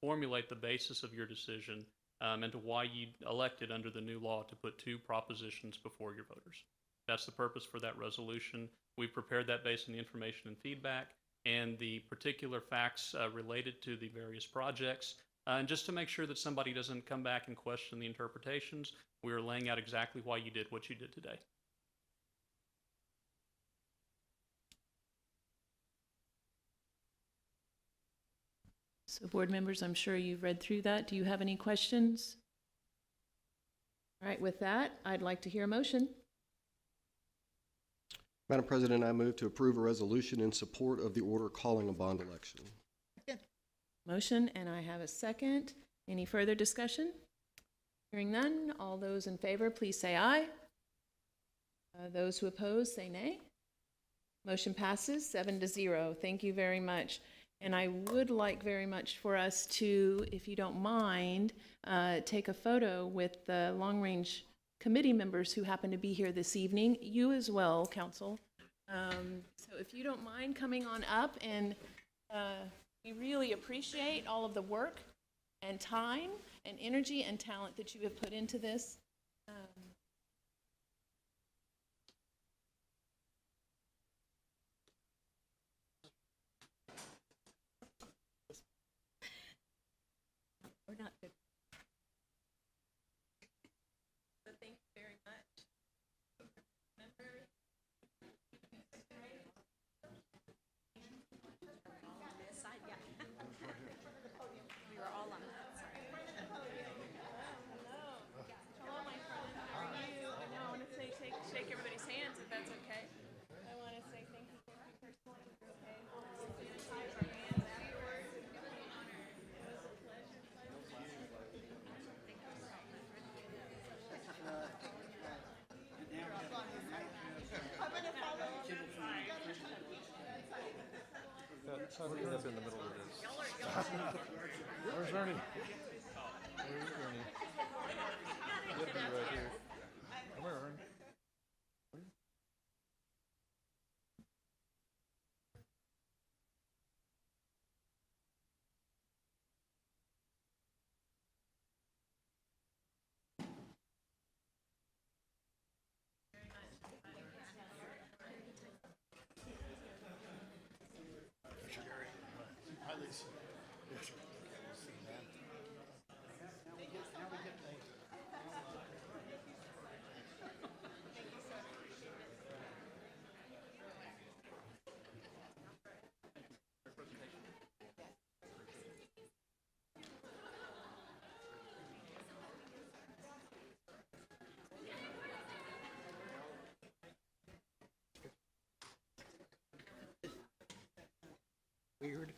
formulate the basis of your decision and to why you elected under the new law to put two propositions before your voters. That's the purpose for that resolution. We've prepared that based on the information and feedback and the particular facts related to the various projects. And just to make sure that somebody doesn't come back and question the interpretations, we are laying out exactly why you did what you did today. So board members, I'm sure you've read through that. Do you have any questions? All right, with that, I'd like to hear a motion. Madam President, I move to approve a resolution in support of the order calling a bond election. Motion, and I have a second. Any further discussion? Hearing none, all those in favor, please say aye. Those who oppose, say nay. Motion passes 7-0. Thank you very much. And I would like very much for us to, if you don't mind, take a photo with the long-range committee members who happen to be here this evening. You as well, Council. So if you don't mind coming on up, and we really appreciate all of the work and time and energy and talent that you have put into this. We're not good. So thank you very much. Remember, this side, yeah. We were all on that side. Hello, my friend. How are you? I know. I want to say shake everybody's hands if that's okay. I want to say thank you personally. Okay. Sanitize our hands afterwards. It was an honor. It was a pleasure. We're up in the middle of this. Where's Ernie? Where's Ernie? He'll be right here. Come here, Ernie. Hi, Lisa. Weird.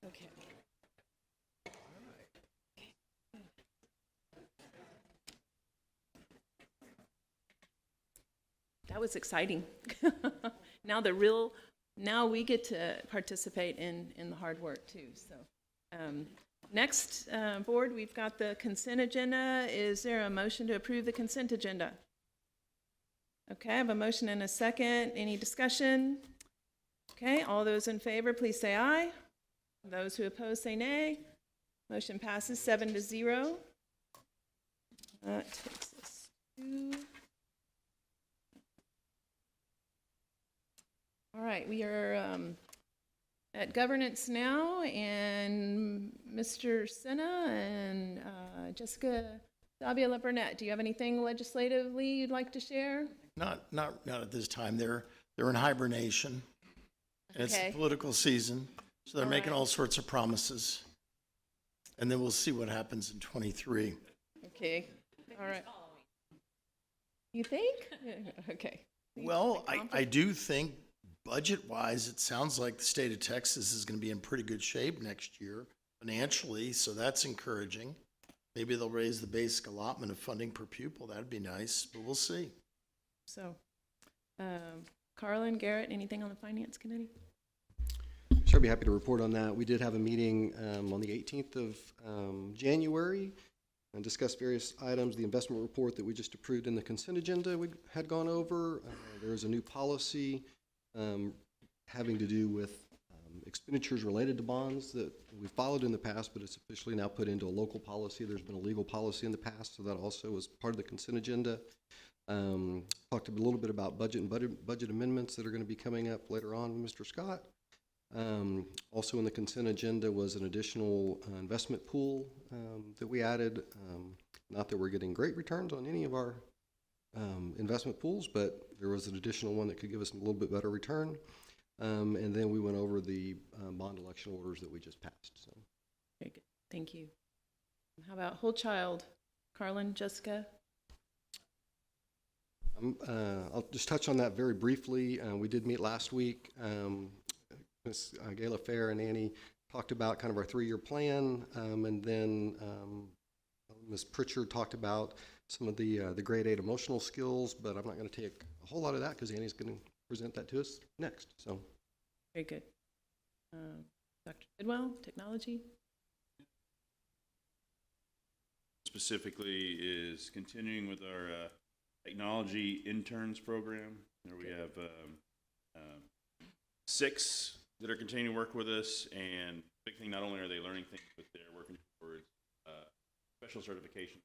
Okay. That was exciting. Now we get to participate in the hard work too. So next, board, we've got the consent agenda. Is there a motion to approve the consent agenda? Okay, I have a motion and a second. Any discussion? Okay, all those in favor, please say aye. Those who oppose, say nay. Motion passes 7-0. That takes us to... All right, we are at governance now, and Mr. Senna and Jessica Davila Burnett, do you have anything legislatively you'd like to share? Not at this time. They're in hibernation. And it's Okay. the political season, so they're making all sorts of promises. And then we'll see what happens in 23. Okay, all right. You think? Okay. Well, I do think budget-wise, it sounds like the state of Texas is going to be in pretty good shape next year financially, so that's encouraging. Maybe they'll raise the basic allotment of funding per pupil. That'd be nice, but we'll see. So, Carlin, Garrett, anything on the Finance Committee? Sure, I'd be happy to report on that. We did have a meeting on the 18th of January and discussed various items. The investment report that we just approved in the consent agenda we had gone over. There is a new policy having to do with expenditures related to bonds that we followed in the past, but it's officially now put into a local policy. There's been a legal policy in the past, so that also was part of the consent agenda. Talked a little bit about budget and budget amendments that are going to be coming up later on with Mr. Scott. Also in the consent agenda was an additional investment pool that we added. Not that we're getting great returns on any of our investment pools, but there was an additional one that could give us a little bit better return. And then we went over the bond election orders that we just passed. So. Very good. Thank you. How about whole child? Carlin, Jessica? I'll just touch on that very briefly. We did meet last week. Ms. Gayla Fair and Annie talked about kind of our 3-year plan, and then Ms. Pritchard talked about some of the grade 8 emotional skills, but I'm not going to take a whole lot of that because Annie's going to present that to us next. So, Very good. Dr. Bidwell, technology. Specifically is continuing with our technology interns program. There we have 6 that are continuing to work with us, and big thing, not only are they learning things, but they're working towards special certification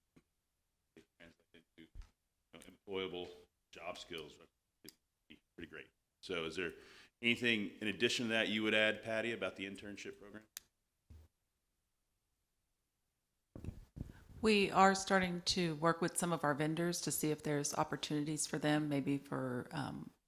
they translate into employable job skills. It's pretty great. So is there anything in addition to that you would add, Patty, about the internship program? We are starting to work with some of our vendors to see if there's opportunities for them, maybe for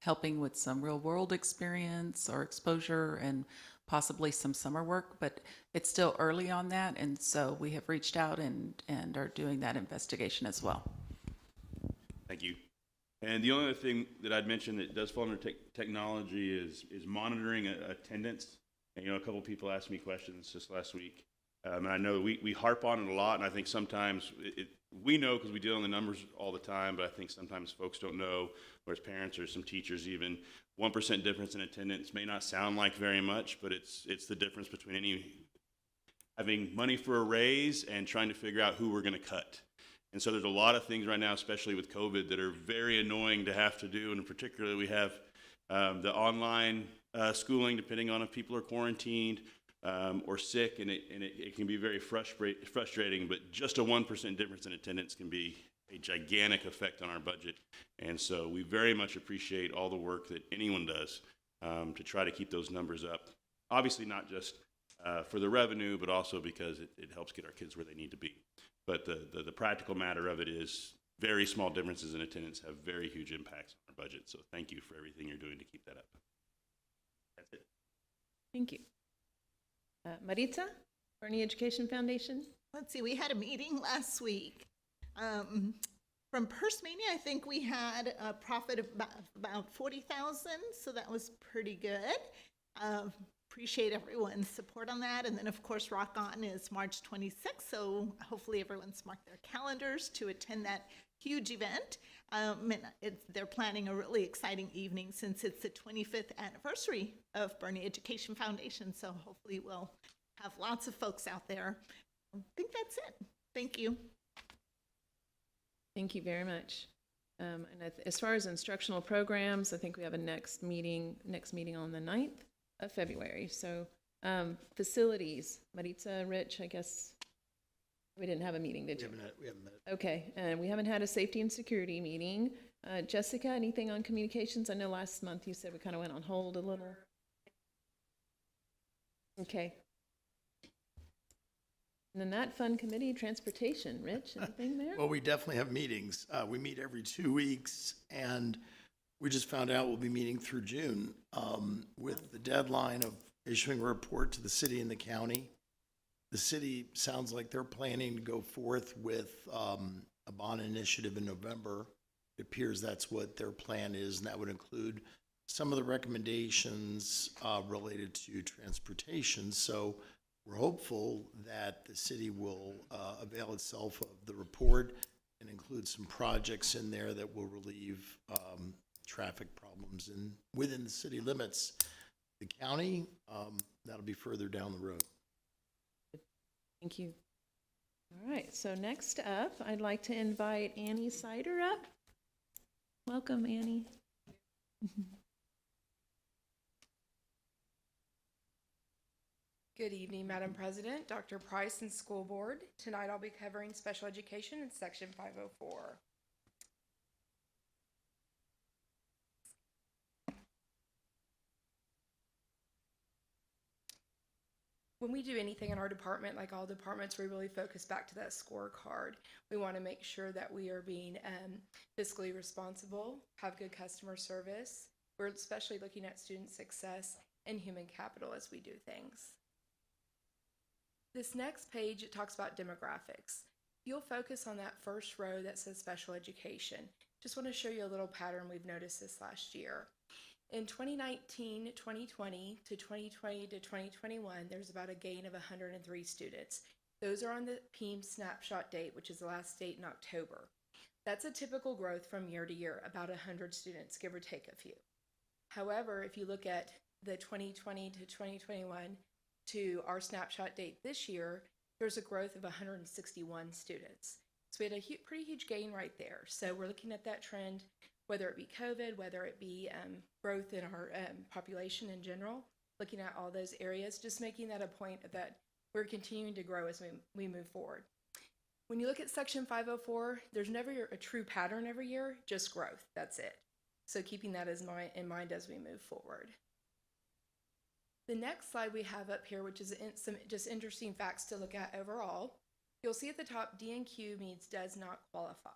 helping with some real world experience or exposure and possibly some summer work, but it's still early on that. And so we have reached out and are doing that investigation as well. Thank you. And the only other thing that I'd mention that does fall under technology is monitoring attendance. And, you know, a couple people asked me questions just last week. And I know we harp on it a lot, and I think sometimes we know because we deal in the numbers all the time, but I think sometimes folks don't know, whereas parents or some teachers even, 1% difference in attendance may not sound like very much, but it's the difference between having money for a raise and trying to figure out who we're going to cut. And so there's a lot of things right now, especially with COVID, that are very annoying to have to do, and particularly we have the online schooling, depending on if people are quarantined, or sick, and it can be very frustrating, but just a 1% difference in attendance can be a gigantic effect on our budget. And so we very much appreciate all the work that anyone does to try to keep those numbers up. Obviously not just for the revenue, but also because it helps get our kids where they need to be. But the practical matter of it is very small differences in attendance have very huge impacts on our budget. So thank you for everything you're doing to keep that up. That's it. Thank you. Maritza, Boerne Education Foundation. Let's see, we had a meeting last week. From Purse Mania, I think we had a profit of about 40,000, so that was pretty good. Appreciate everyone's support on that. And then, of course, Rock On is March 26th, so hopefully everyone's marked their calendars to attend that huge event. And they're planning a really exciting evening since it's the 25th anniversary of Boerne Education Foundation, so hopefully we'll have lots of folks out there. I think that's it. Thank you. Thank you very much. And as far as instructional programs, I think we have a next meeting on the 9th of February. So facilities, Maritza, Rich, I guess we didn't have a meeting, did you? We haven't met. Okay, and we haven't had a safety and security meeting. Jessica, anything on communications? I know last month you said we kind of went on hold a little. Okay. And then that fund committee, transportation, Rich, anything there? Well, we definitely have meetings. We meet every 2 weeks, and we just found out we'll be meeting through June with the deadline of issuing a report to the city and the county. The city sounds like they're planning to go forth with a bond initiative in November. It appears that's what their plan is, and that would include some of the recommendations related to transportation. So we're hopeful that the city will avail itself of the report and include some projects in there that will relieve traffic problems within the city limits. The county, that'll be further down the road. Thank you. All right, so next up, I'd like to invite Annie Sider up. Welcome, Annie. Good evening, Madam President, Dr. Price, and School Board. Tonight I'll be covering special education in Section 504. When we do anything in our department, like all departments, we really focus back to that scorecard. We want to make sure that we are being fiscally responsible, have good customer service. We're especially looking at student success and human capital as we do things. This next page, it talks about demographics. You'll focus on that first row that says special education. just want to show you a little pattern we've noticed this last year. In 2019, 2020 to 2020 to 2021, there's about a gain of 103 students. Those are on the PEAM snapshot date, which is the last date in October. That's a typical growth from year to year, about 100 students, give or take a few. However, if you look at the 2020 to 2021 to our snapshot date this year, there's a growth of 161 students. So we had a pretty huge gain right there. So we're looking at that trend, whether it be COVID, whether it be growth in our population in general, looking at all those areas, just making that a point that we're continuing to grow as we move forward. When you look at Section 504, there's never a true pattern every year, just growth, that's it. So keeping that in mind as we move forward. The next slide we have up here, which is some just interesting facts to look at overall, you'll see at the top, D&Q means does not qualify.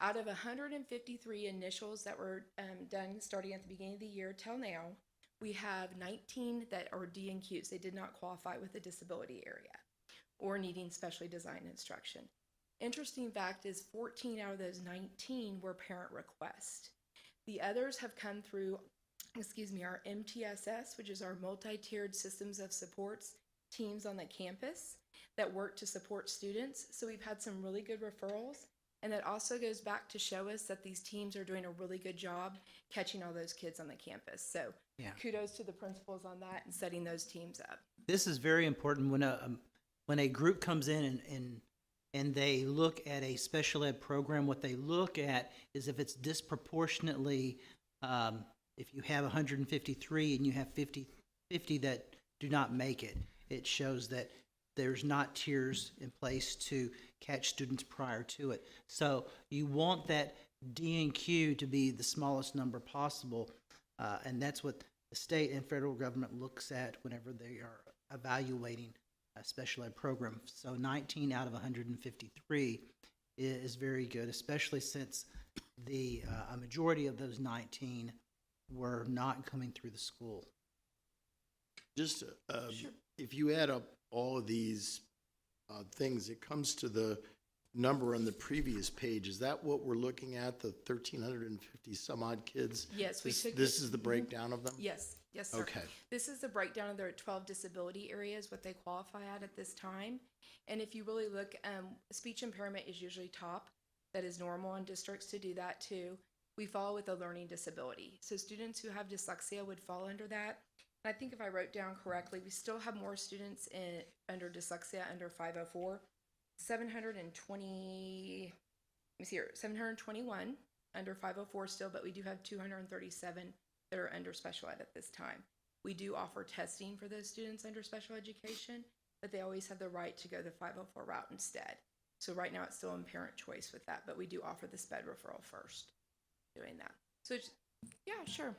Out of 153 initials that were done starting at the beginning of the year till now, we have 19 that are D&Qs. They did not qualify with a disability area or needing specially designed instruction. Interesting fact is 14 out of those 19 were parent request. The others have come through, our MTSS, which is our multi-tiered systems of supports teams on the campus that work to support students. So we've had some really good referrals. And that also goes back to show us that these teams are doing a really good job catching all those kids on the campus. So kudos to the principals on that and setting those teams up. This is very important when a group comes in and they look at a special ed program. What they look at is if it's disproportionately, if you have 153 and you have 50 that do not make it, it shows that there's not tiers in place to catch students prior to it. So you want that D&Q to be the smallest number possible, and that's what the state and federal government looks at whenever they are evaluating a special ed program. So 19 out of 153 is very good, especially since a majority of those 19 were not coming through the school. Just Sure. if you add up all of these things, it comes to the number on the previous page. Is that what we're looking at, the 1,350 some odd kids? Yes, this is the breakdown of them? Yes, sir. Okay. This is the breakdown of their 12 disability areas, what they qualify at this time. And if you really look, speech impairment is usually top. That is normal in districts to do that too. We follow with a learning disability. So students who have dyslexia would fall under that. And I think if I wrote down correctly, we still have more students under dyslexia under 504. 721 under 504 still, but we do have 237 that are under special ed at this time. We do offer testing for those students under special education, but they always have the right to go the 504 route instead. So right now it's still in parent choice with that, but we do offer the SPED referral first doing that. So yeah, sure.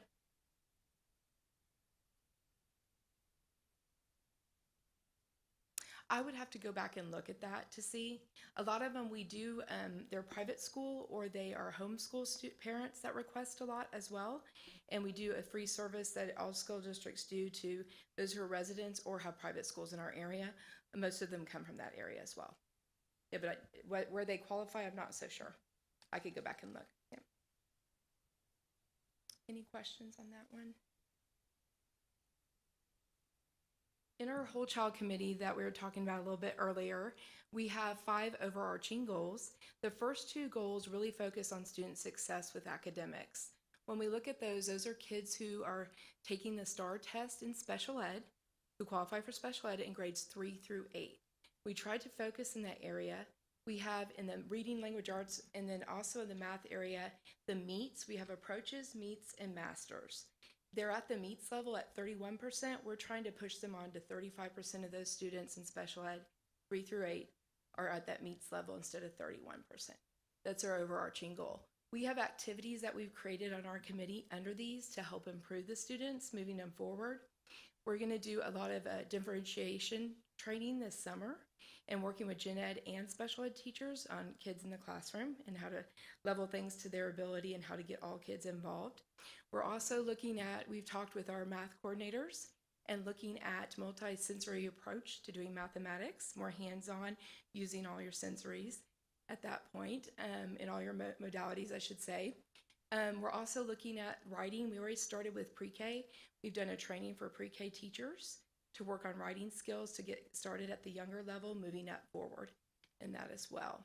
I would have to go back and look at that to see. A lot of them we do, they're private school or they are homeschool parents that request a lot as well. And we do a free service that all school districts do to those who are residents or have private schools in our area. And most of them come from that area as well. Yeah, but where they qualify, I'm not so sure. I could go back and look. Yeah. Any questions on that one? In our whole child committee that we were talking about a little bit earlier, we have 5 overarching goals. The first 2 goals really focus on student success with academics. When we look at those are kids who are taking the STAR test in special ed, who qualify for special ed in grades 3 through 8. We try to focus in that area. We have in the reading, language arts, and then also in the math area, the meets. We have approaches, meets, and masters. They're at the meets level at 31%. We're trying to push them on to 35% of those students in special ed 3 through 8 are at that meets level instead of 31%. That's our overarching goal. We have activities that we've created on our committee under these to help improve the students, moving them forward. We're going to do a lot of differentiation training this summer and working with gen ed and special ed teachers on kids in the classroom and how to level things to their ability and how to get all kids involved. We're also looking at, we've talked with our math coordinators and looking at multi-sensory approach to doing mathematics, more hands-on, using all your sensories at that point, in all your modalities, I should say. We're also looking at writing. We already started with pre-K. We've done a training for pre-K teachers to work on writing skills to get started at the younger level, moving up forward in that as well.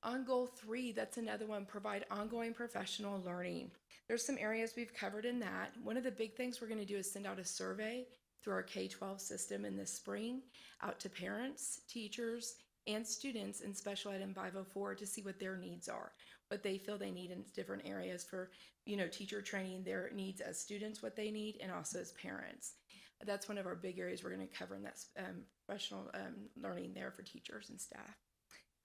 On goal 3, that's another one, provide ongoing professional learning. There's some areas we've covered in that. One of the big things we're going to do is send out a survey through our K-12 system in this spring out to parents, teachers, and students in special ed and 504 to see what their needs are, what they feel they need in different areas for, teacher training, their needs as students, what they need, and also as parents. That's one of our big areas we're going to cover in that professional learning there for teachers and staff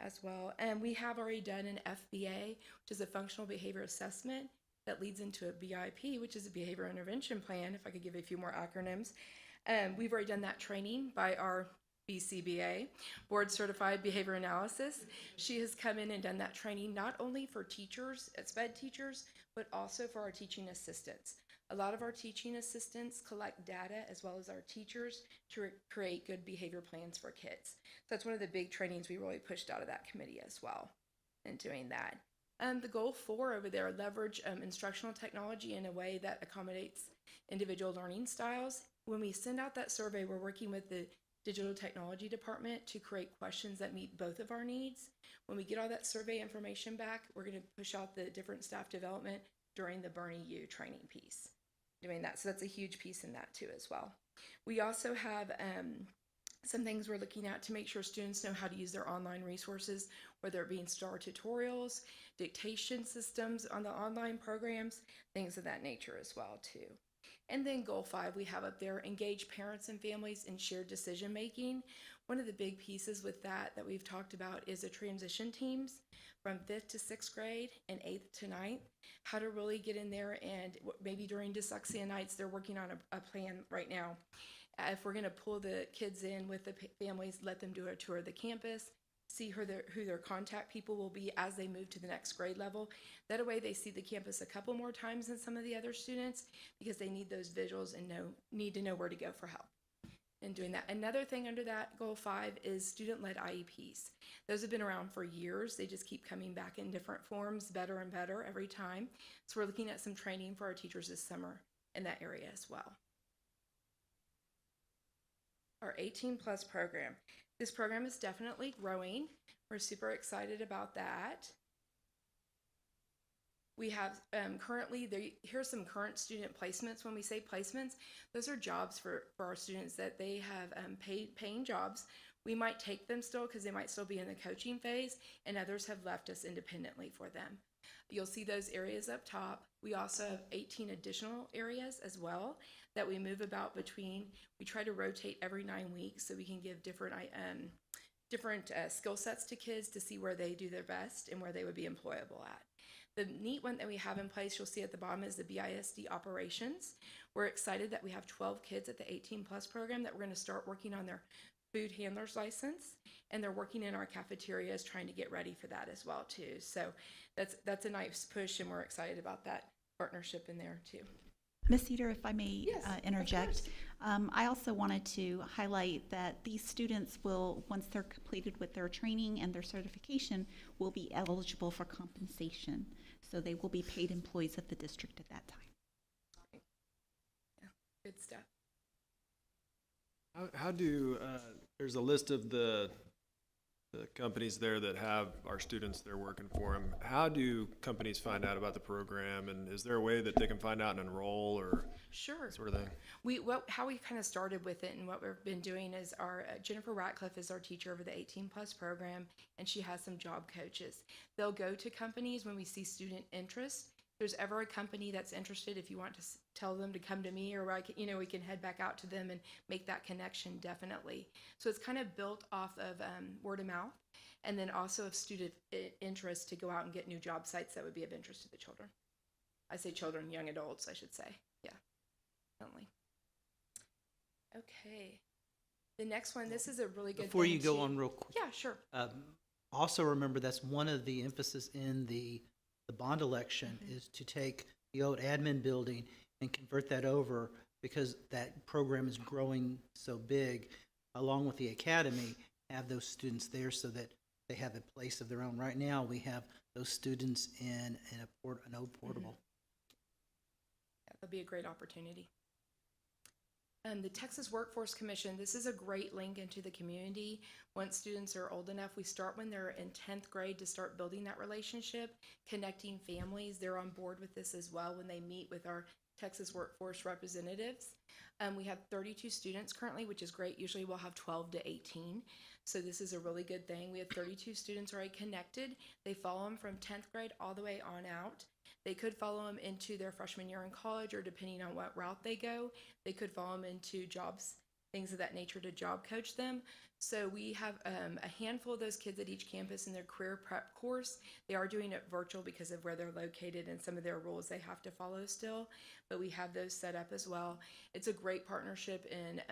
as well. And we have already done an FBA, which is a functional behavior assessment that leads into a BIP, which is a behavior intervention plan, if I could give you a few more acronyms. We've already done that training by our BCBA, Board Certified Behavior Analysis. She has come in and done that training not only for teachers, SPED teachers, but also for our teaching assistants. A lot of our teaching assistants collect data as well as our teachers to create good behavior plans for kids. So that's one of the big trainings we really pushed out of that committee as well in doing that. The goal 4 over there, leverage instructional technology in a way that accommodates individual learning styles. When we send out that survey, we're working with the digital technology department to create questions that meet both of our needs. When we get all that survey information back, we're going to push out the different staff development during the Boerne U training piece, doing that. So that's a huge piece in that too as well. We also have some things we're looking at to make sure students know how to use their online resources, whether it be STAR tutorials, dictation systems on the online programs, things of that nature as well too. And then goal 5 we have up there, engage parents and families in shared decision making. One of the big pieces with that we've talked about is the transition teams from 5th to 6th grade and 8th to 9th, how to really get in there, and maybe during dyslexia nights, they're working on a plan right now. If we're going to pull the kids in with the families, let them do a tour of the campus, see who their contact people will be as they move to the next grade level. That way they see the campus a couple more times than some of the other students because they need those visuals and need to know where to go for help in doing that. Another thing under that goal 5 is student-led IEPs. Those have been around for years. They just keep coming back in different forms, better and better every time. So we're looking at some training for our teachers this summer in that area as well. Our 18 plus program. This program is definitely growing. We're super excited about that. We have currently, here's some current student placements. When we say placements, those are jobs for our students that they have paying jobs. We might take them still because they might still be in the coaching phase, and others have left us independently for them. You'll see those areas up top. We also have 18 additional areas as well that we move about between. We try to rotate every 9 weeks so we can give different skill sets to kids to see where they do their best and where they would be employable at. The neat one that we have in place, you'll see at the bottom, is the BISD operations. We're excited that we have 12 kids at the 18 plus program that we're going to start working on their food handler's license, and they're working in our cafeterias trying to get ready for that as well too. So that's a nice push, and we're excited about that partnership in there too. Ms. Cedar, if I may Yes, interject, I also wanted to highlight that these students will, once they're completed with their training and their certification, will be eligible for compensation. So they will be paid employees of the district at that time. Yeah, good stuff. How do, there's a list of the companies there that have our students there working for them. How do companies find out about the program, and is there a way that they can find out and enroll or sure sort of thing? How we kind of started with it and what we've been doing is our Jennifer Ratcliffe is our teacher over the 18 plus program, and she has some job coaches. They'll go to companies when we see student interest. If there's ever a company that's interested, if you want to tell them to come to me, or we can head back out to them and make that connection, definitely. So it's kind of built off of word of mouth, and then also of student interest to go out and get new job sites that would be of interest to the children. I say children, young adults, I should say. Yeah, definitely. Okay. The next one, this is a really good Before thing you go too. on real quick. Yeah, sure. Also remember that's one of the emphasis in the bond election is to take the old admin building and convert that over, because that program is growing so big, along with the academy, have those students there so that they have a place of their own. Right now, we have those students in an old portable. Yeah, that'd be a great opportunity. The Texas Workforce Commission, this is a great link into the community. Once students are old enough, we start when they're in 10th grade to start building that relationship, connecting families. They're on board with this as well when they meet with our Texas Workforce representatives. We have 32 students currently, which is great. Usually we'll have 12 to 18. So this is a really good thing. We have 32 students already connected. They follow them from 10th grade all the way on out. They could follow them into their freshman year in college, or depending on what route they go, they could follow them into jobs, things of that nature, to job coach them. So we have a handful of those kids at each campus in their career prep course. They are doing it virtual because of where they're located and some of their rules they have to follow still, but we have those set up as well. It's a great partnership, and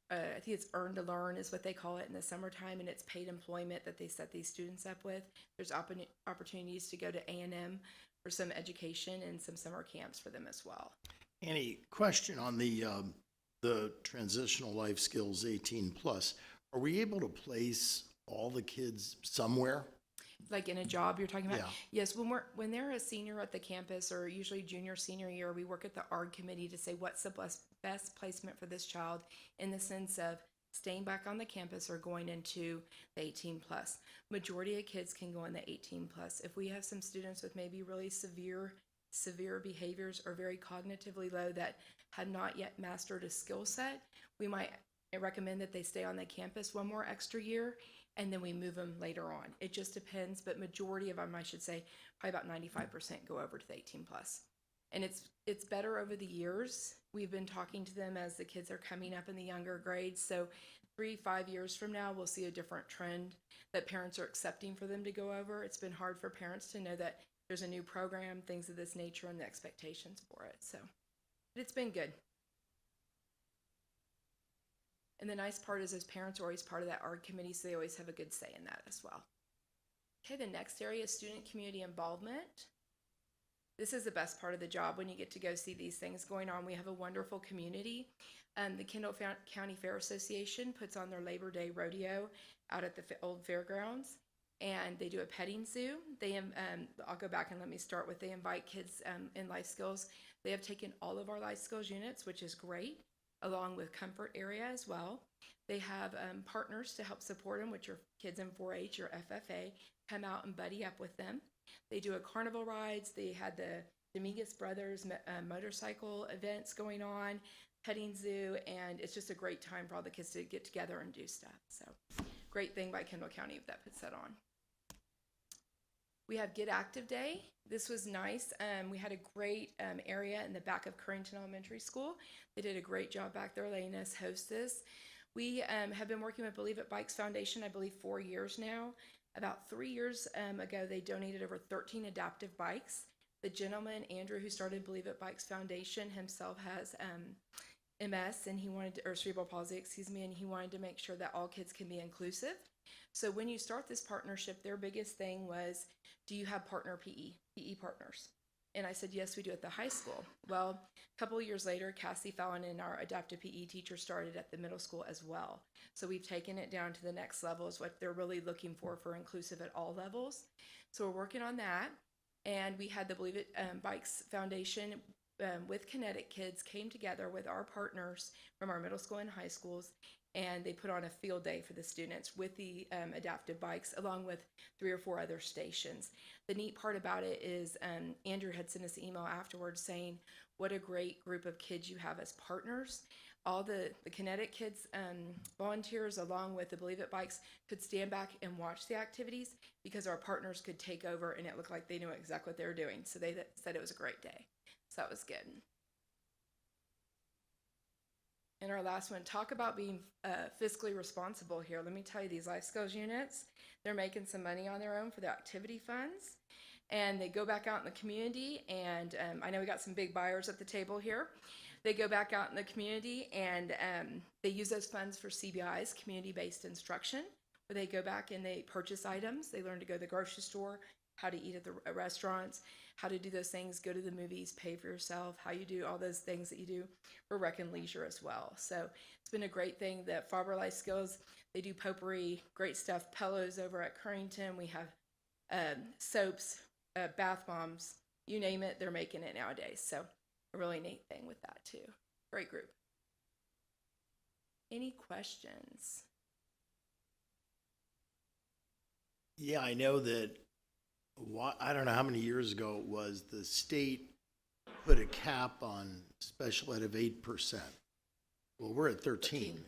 I think it's Earn to Learn is what they call it in the summertime, and it's paid employment that they set these students up with. There's opportunities to go to A&M for some education and some summer camps for them as well. Annie, question on the transitional life skills 18 plus. Are we able to place all the kids somewhere? Like in a job you're talking about? Yeah. Yes, when they're a senior at the campus, or usually junior, senior year, we work at the ARG committee to say what's the best placement for this child in the sense of staying back on the campus or going into the 18 plus. Majority of kids can go in the 18 plus. If we have some students with maybe really severe behaviors or very cognitively low that have not yet mastered a skill set, we might recommend that they stay on the campus one more extra year, and then we move them later on. It just depends, but majority of them, I should say, probably about 95% go over to the 18 plus. And it's better over the years. We've been talking to them as the kids are coming up in the younger grades. So 3-5 years from now, we'll see a different trend that parents are accepting for them to go over. It's been hard for parents to know that there's a new program, things of this nature, and the expectations for it. So but it's been good. And the nice part is those parents are always part of that ARG committee, so they always have a good say in that as well. Okay, the next area is student community involvement. This is the best part of the job when you get to go see these things going on. We have a wonderful community. The Kendall County Fair Association puts on their Labor Day rodeo out at the old fairgrounds, and they do a petting zoo. I'll go back and let me start with, they invite kids in life skills. They have taken all of our life skills units, which is great, along with comfort area as well. They have partners to help support them, which are kids in 4-H or FFA, come out and buddy up with them. They do a carnival rides. They had the Dominguez Brothers motorcycle events going on, petting zoo, and it's just a great time for all the kids to get together and do stuff. So great thing by Kendall County that puts that on. We have Get Active Day. This was nice. We had a great area in the back of Currington Elementary School. They did a great job back there letting us host this. We have been working with Believe It Bikes Foundation, I believe 4 years now. About 3 years ago, they donated over 13 adaptive bikes. The gentleman, Andrew, who started Believe It Bikes Foundation, himself has MS, and or cerebral palsy, and he wanted to make sure that all kids can be inclusive. So when you start this partnership, their biggest thing was, do you have partner PE partners? And I said, yes, we do at the high school. Well, a couple of years later, Cassie Fallon and our adaptive PE teacher started at the middle school as well. So we've taken it down to the next level, is what they're really looking for inclusive at all levels. So we're working on that. And we had the Believe It Bikes Foundation with Kinetic Kids came together with our partners from our middle school and high schools, and they put on a field day for the students with the adaptive bikes, along with 3 or 4 other stations. The neat part about it is Andrew had sent us an email afterwards saying, what a great group of kids you have as partners. All the Kinetic Kids volunteers, along with the Believe It Bikes, could stand back and watch the activities because our partners could take over, and it looked like they knew exactly what they were doing. So they said it was a great day. So that was good. And our last one, talk about being fiscally responsible here. Let me tell you, these life skills units, they're making some money on their own for their activity funds. And they go back out in the community, and I know we got some big buyers at the table here. They go back out in the community, and they use those funds for CBIs, community-based instruction, where they go back and they purchase items. They learn to go to the grocery store, how to eat at the restaurants, how to do those things, go to the movies, pay for yourself, how you do all those things that you do for rec and leisure as well. So it's been a great thing that Faber Life Skills, they do potpourri, great stuff, pillows over at Currington. We have soaps, bath bombs, you name it, they're making it nowadays. So a really neat thing with that too. Great group. Any questions? Yeah, I know that, I don't know how many years ago it was, the state put a cap on special ed of 8%. Well, we're at 13.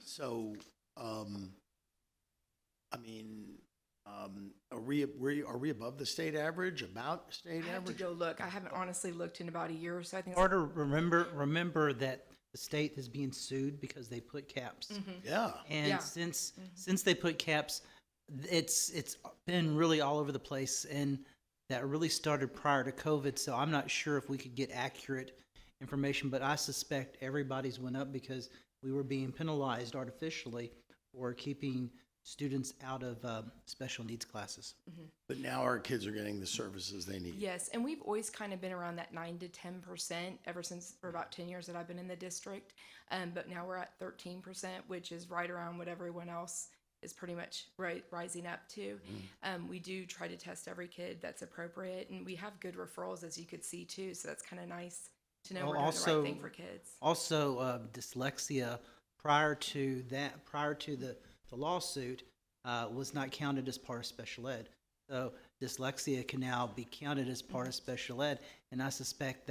So, I mean, are we above the state average, about state I have to average? go look. I haven't honestly looked in about a year or so. I think Or to remember that the state is being sued because they put caps. Yeah. And Yeah. since they put caps, it's been really all over the place, and that really started prior to COVID. So I'm not sure if we could get accurate information, but I suspect everybody's went up because we were being penalized artificially for keeping students out of special needs classes. But now our kids are getting the services they need. Yes, and we've always kind of been around that 9 to 10% ever since for about 10 years that I've been in the district. But now we're at 13%, which is right around what everyone else is pretty much rising up to. We do try to test every kid that's appropriate, and we have good referrals, as you could see too. So that's kind of nice to know we're doing the right thing for kids. Also, dyslexia prior to the lawsuit was not counted as part of special ed. So dyslexia can now be counted as part of special ed, and I suspect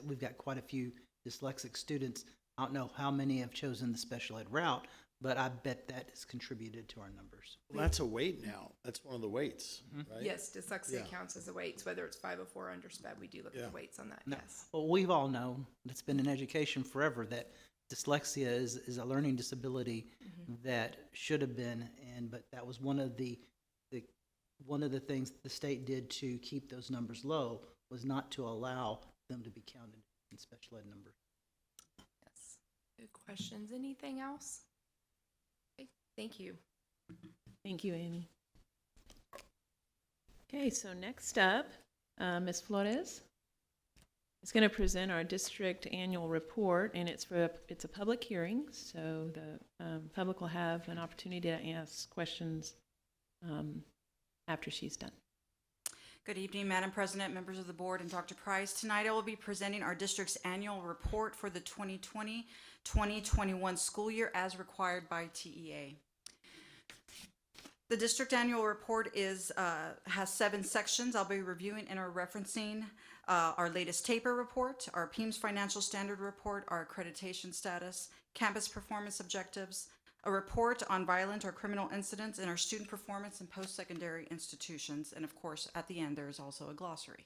we've got quite a few dyslexic students. I don't know how many have chosen the special ed route, but I bet that has contributed to our numbers. Well, that's a weight now. That's one of the weights, right? Yes, dyslexia Yeah. counts as a weight, whether it's 504 or under SPED. We do look at the weights on that. No. Yes. Well, we've all known, it's been in education forever, that dyslexia is a learning disability that should have been, but that was one of the things the state did to keep those numbers low, was not to allow them to be counted in special ed numbers. Yes. Good questions. Anything else? Okay. Thank you. Thank you, Amy. Okay, so next up, Ms. Flores is going to present our district annual report, and it's a public hearing, so the public will have an opportunity to ask questions after she's done. Good evening, Madam President, members of the board, and Dr. Price. Tonight I will be presenting our district's annual report for the 2020-2021 school year as required by TEA. The district annual report has 7 sections. I'll be reviewing and referencing our latest TAPER report, our PEIMS financial standard report, our accreditation status, campus performance objectives, a report on violent or criminal incidents, and our student performance in post-secondary institutions. And of course, at the end, there is also a glossary.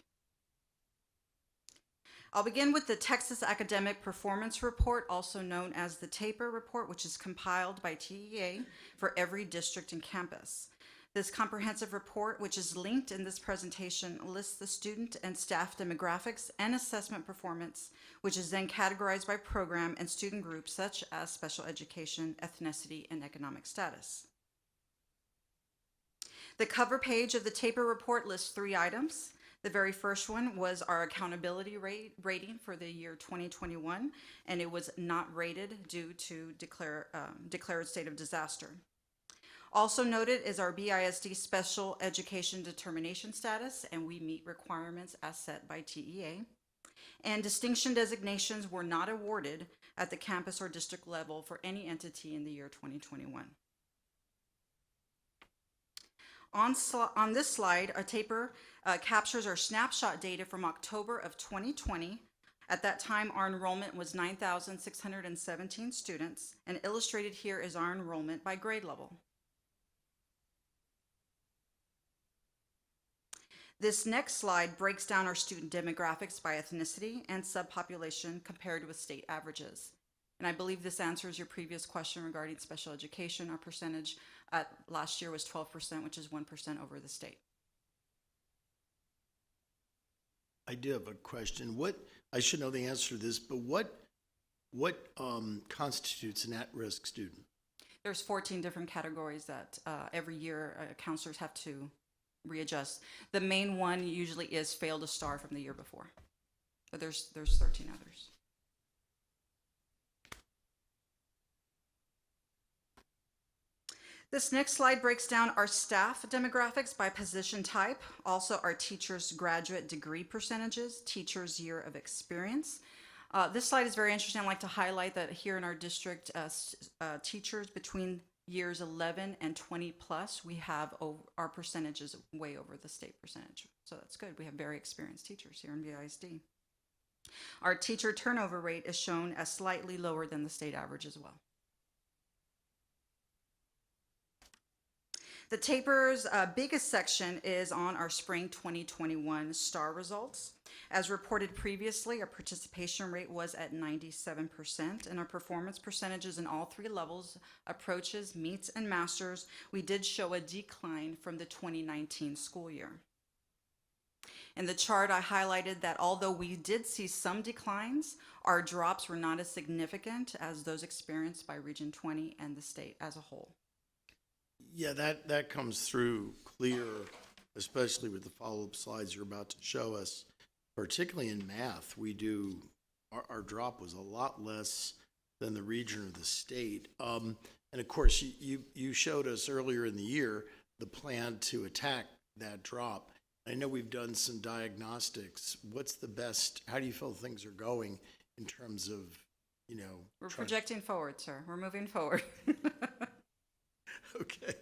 I'll begin with the Texas Academic Performance Report, also known as the TAPER report, which is compiled by TEA for every district and campus. This comprehensive report, which is linked in this presentation, lists the student and staff demographics and assessment performance, which is then categorized by program and student groups such as special education, ethnicity, and economic status. The cover page of the TAPER report lists 3 items. The very first one was our accountability rating for the year 2021, and it was not rated due to declared state of disaster. Also noted is our BISD special education determination status, and we meet requirements as set by TEA. And distinction designations were not awarded at the campus or district level for any entity in the year 2021. On this slide, our TAPER captures our snapshot data from October of 2020. At that time, our enrollment was 9,617 students, and illustrated here is our enrollment by grade level. This next slide breaks down our student demographics by ethnicity and subpopulation compared with state averages. And I believe this answers your previous question regarding special education. Our percentage last year was 12%, which is 1% over the state. I do have a question. I should know the answer to this, but what constitutes an at-risk student? There's 14 different categories that every year counselors have to readjust. The main one usually is failed a star from the year before, but there's 13 others. This next slide breaks down our staff demographics by position type, also our teachers' graduate degree percentages, teachers' year of experience. This slide is very interesting. I'd like to highlight that here in our district, teachers between years 11 and 20 plus, we have our percentages way over the state percentage. So that's good. We have very experienced teachers here in BISD. Our teacher turnover rate is shown as slightly lower than the state average as well. The taper's biggest section is on our spring 2021 STAR results. As reported previously, our participation rate was at 97%, and our performance percentages in all three levels, approaches, meets, and masters, we did show a decline from the 2019 school year. In the chart, I highlighted that although we did see some declines, our drops were not as significant as those experienced by Region 20 and the state as a whole. Yeah, that comes through clear, especially with the follow-up slides you're about to show us. Particularly in math, our drop was a lot less than the region or the state. And of course, you showed us earlier in the year the plan to attack that drop. I know we've done some diagnostics. How do you feel things are going in terms of, We're projecting forward, sir. We're moving forward. Okay.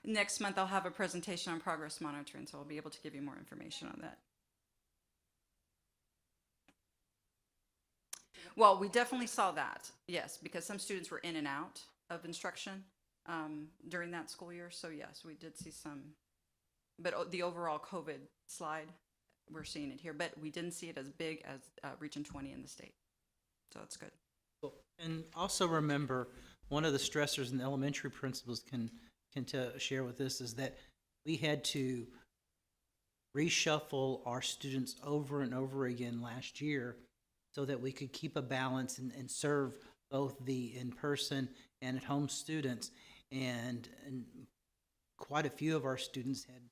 Next month, I'll have a presentation on progress monitoring, so I'll be able to give you more information on that. Well, we definitely saw that, yes, because some students were in and out of instruction during that school year. So yes, we did see some, but the overall COVID slide, we're seeing it here, but we didn't see it as big as Region 20 in the state. So that's good. And also remember, one of the stressors and elementary principals can share with this is that we had to reshuffle our students over and over again last year so that we could keep a balance and serve both the in-person and at-home students. And quite a few of our students had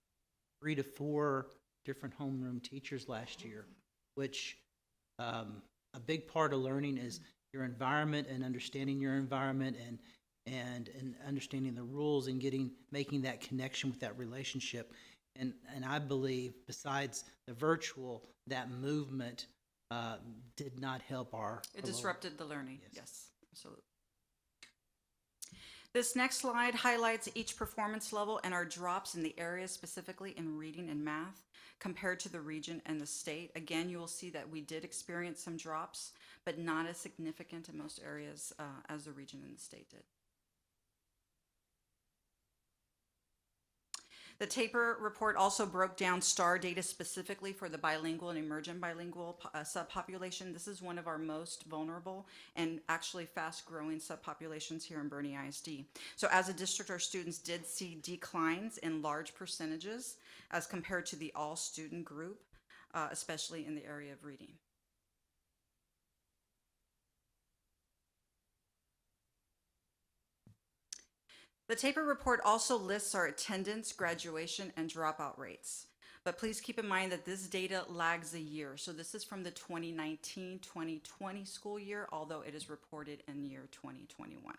3 to 4 different homeroom teachers last year, which a big part of learning is your environment and understanding your environment and understanding the rules and making that connection with that relationship. And I believe besides the virtual, that movement did not help It disrupted the learning. Yes, absolutely. This next slide highlights each performance level and our drops in the areas, specifically in reading and math, compared to the region and the state. Again, you will see that we did experience some drops, but not as significant in most areas as the region and the state did. The taper report also broke down STAR data specifically for the bilingual and emergent bilingual subpopulation. This is one of our most vulnerable and actually fast-growing subpopulations here in Boerne ISD. So as a district, our students did see declines in large percentages as compared to the all-student group, especially in the area of reading. The taper report also lists our attendance, graduation, and dropout rates. But please keep in mind that this data lags a year. So this is from the 2019-2020 school year, although it is reported in year 2021.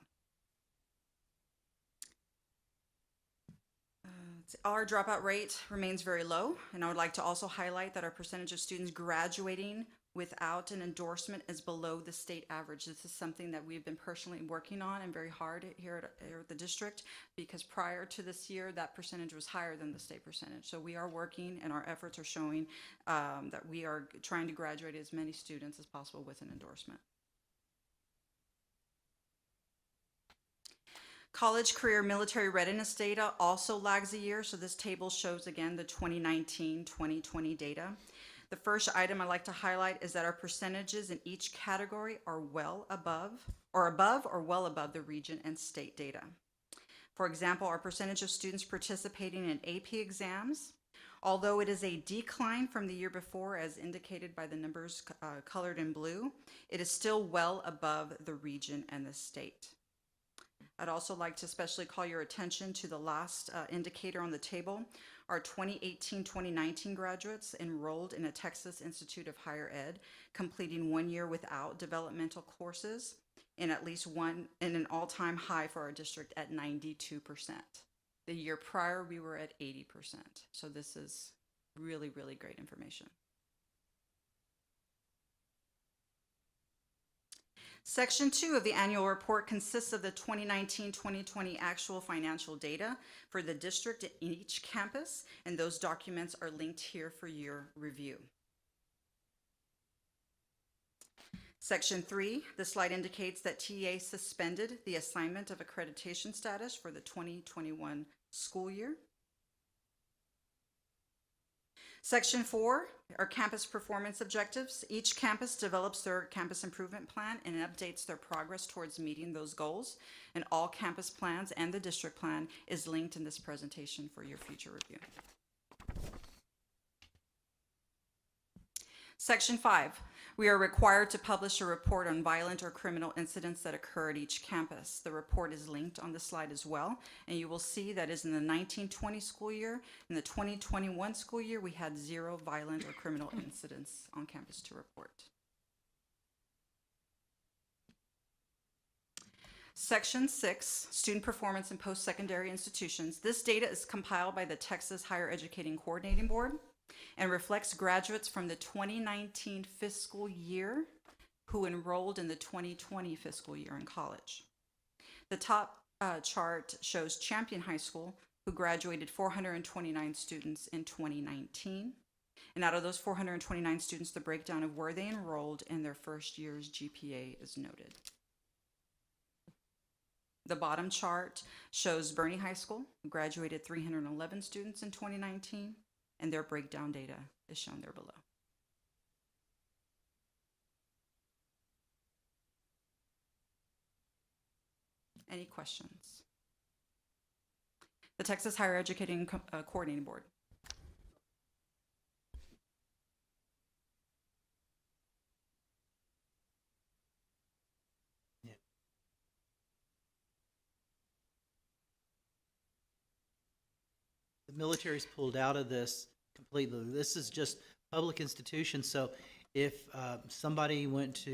Our dropout rate remains very low, and I would like to also highlight that our percentage of students graduating without an endorsement is below the state average. This is something that we've been personally working on and very hard here at the district, because prior to this year, that percentage was higher than the state percentage. So we are working, and our efforts are showing that we are trying to graduate as many students as possible with an endorsement. College, career, military readiness data also lags a year. So this table shows again the 2019-2020 data. The first item I'd like to highlight is that our percentages in each category are well above or well above the region and state data. For example, our percentage of students participating in AP exams, although it is a decline from the year before as indicated by the numbers colored in blue, it is still well above the region and the state. I'd also like to especially call your attention to the last indicator on the table. Our 2018-2019 graduates enrolled in a Texas Institute of Higher Ed, completing 1 year without developmental courses, and at least one, and an all-time high for our district at 92%. The year prior, we were at 80%. So this is really, really great information. Section 2 of the annual report consists of the 2019-2020 actual financial data for the district in each campus, and those documents are linked here for your review. Section 3, the slide indicates that TA suspended the assignment of accreditation status for the 2021 school year. Section 4 are campus performance objectives. Each campus develops their campus improvement plan and updates their progress towards meeting those goals. And all campus plans and the district plan is linked in this presentation for your future review. Section 5, we are required to publish a report on violent or criminal incidents that occur at each campus. The report is linked on the slide as well, and you will see that is in the 1920 school year. In the 2021 school year, we had 0 violent or criminal incidents on campus to report. Section 6, student performance in post-secondary institutions. This data is compiled by the Texas Higher Educating Coordinating Board and reflects graduates from the 2019 fiscal year who enrolled in the 2020 fiscal year in college. The top chart shows Champion High School, who graduated 429 students in 2019. And out of those 429 students, the breakdown of where they enrolled in their first year's GPA is noted. The bottom chart shows Boerne High School, who graduated 311 students in 2019, and their breakdown data is shown there below. Any questions? The Texas Higher Educating Coordinating Board. The military's pulled out of this completely. This is just public institutions. So if somebody went to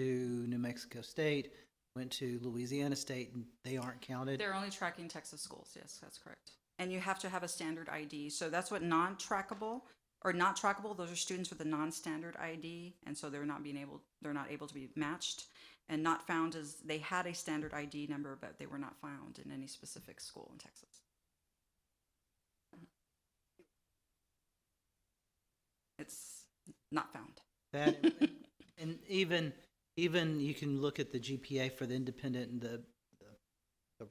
New Mexico State, went to Louisiana State, and they aren't counted. They're only tracking Texas schools. Yes, that's correct. And you have to have a standard ID. So that's what non-trackable or not trackable. Those are students with a non-standard ID, and so they're not able to be matched. And not found is they had a standard ID number, but they were not found in any specific school in Texas. It's not found. That and even you can look at the GPA for the independent and the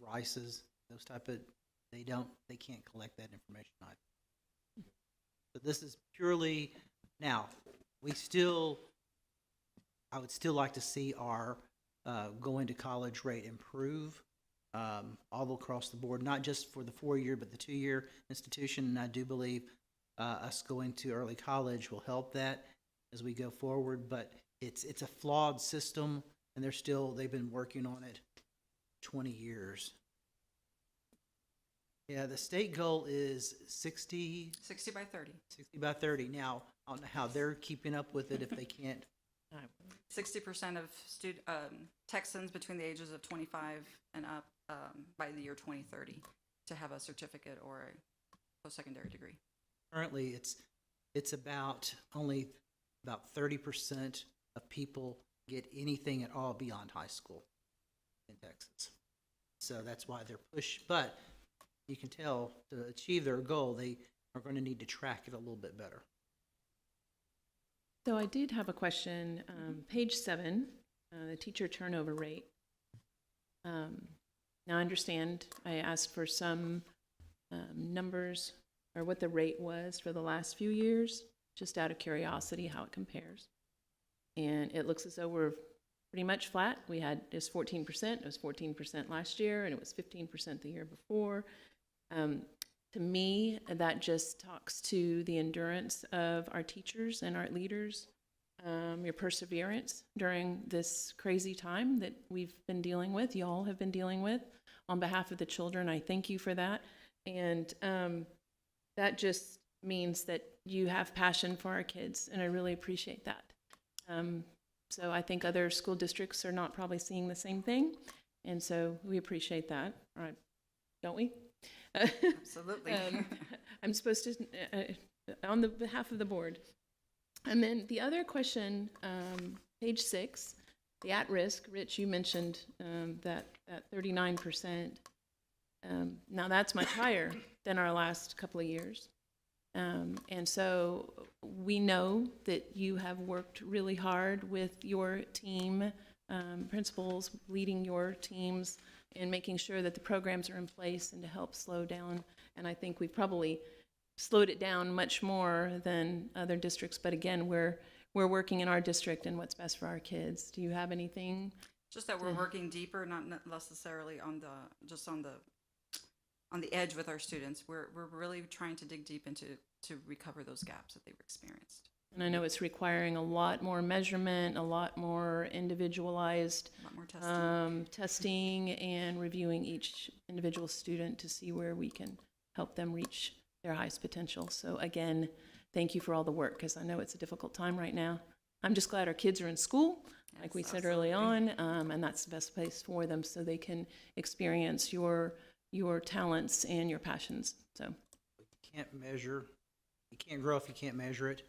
Rices, those type of, they can't collect that information either. But this is purely, now, I would still like to see our going to college rate improve all across the board, not just for the 4-year, but the 2-year institution. And I do believe us going to early college will help that as we go forward. But it's a flawed system, and they've been working on it 20 years. Yeah, the state goal is 60 by 30. 60 by 30. Now, I don't know how they're keeping up with it if they can't. 60% of Texans between the ages of 25 and up by the year 2030 to have a certificate or a post-secondary degree. Currently, it's only about 30% of people get anything at all beyond high school in Texas. So that's why they're pushed. But you can tell to achieve their goal, they are going to need to track it a little bit better. So I did have a question. Page 7, the teacher turnover rate. Now I understand I asked for some numbers or what the rate was for the last few years, just out of curiosity how it compares. And it looks as though we're pretty much flat. It was 14%. It was 14% last year, and it was 15% the year before. To me, that just talks to the endurance of our teachers and our leaders, your perseverance during this crazy time that we've been dealing with, you all have been dealing with, on behalf of the children. I thank you for that. And that just means that you have passion for our kids, and I really appreciate that. So I think other school districts are not probably seeing the same thing, and so we appreciate that, all right, don't we? Absolutely. I'm supposed to, on the behalf of the board. And then the other question, page 6, the at-risk. Rich, you mentioned that 39%. Now that's much higher than our last couple of years. And so we know that you have worked really hard with your team, principals leading your teams and making sure that the programs are in place and to help slow down. And I think we've probably slowed it down much more than other districts. But again, we're working in our district and what's best for our kids. Do you have anything? Just that we're working deeper, not necessarily on the edge with our students. We're really trying to dig deep into to recover those gaps that they've experienced. And I know it's requiring a lot more measurement, a lot more individualized A lot more testing and reviewing each individual student to see where we can help them reach their highest potential. So again, thank you for all the work, because I know it's a difficult time right now. I'm just glad our kids are in school, like we said early on, and that's the best place for them so they can experience your talents and your passions. So You can't measure, you can't grow if you can't measure it,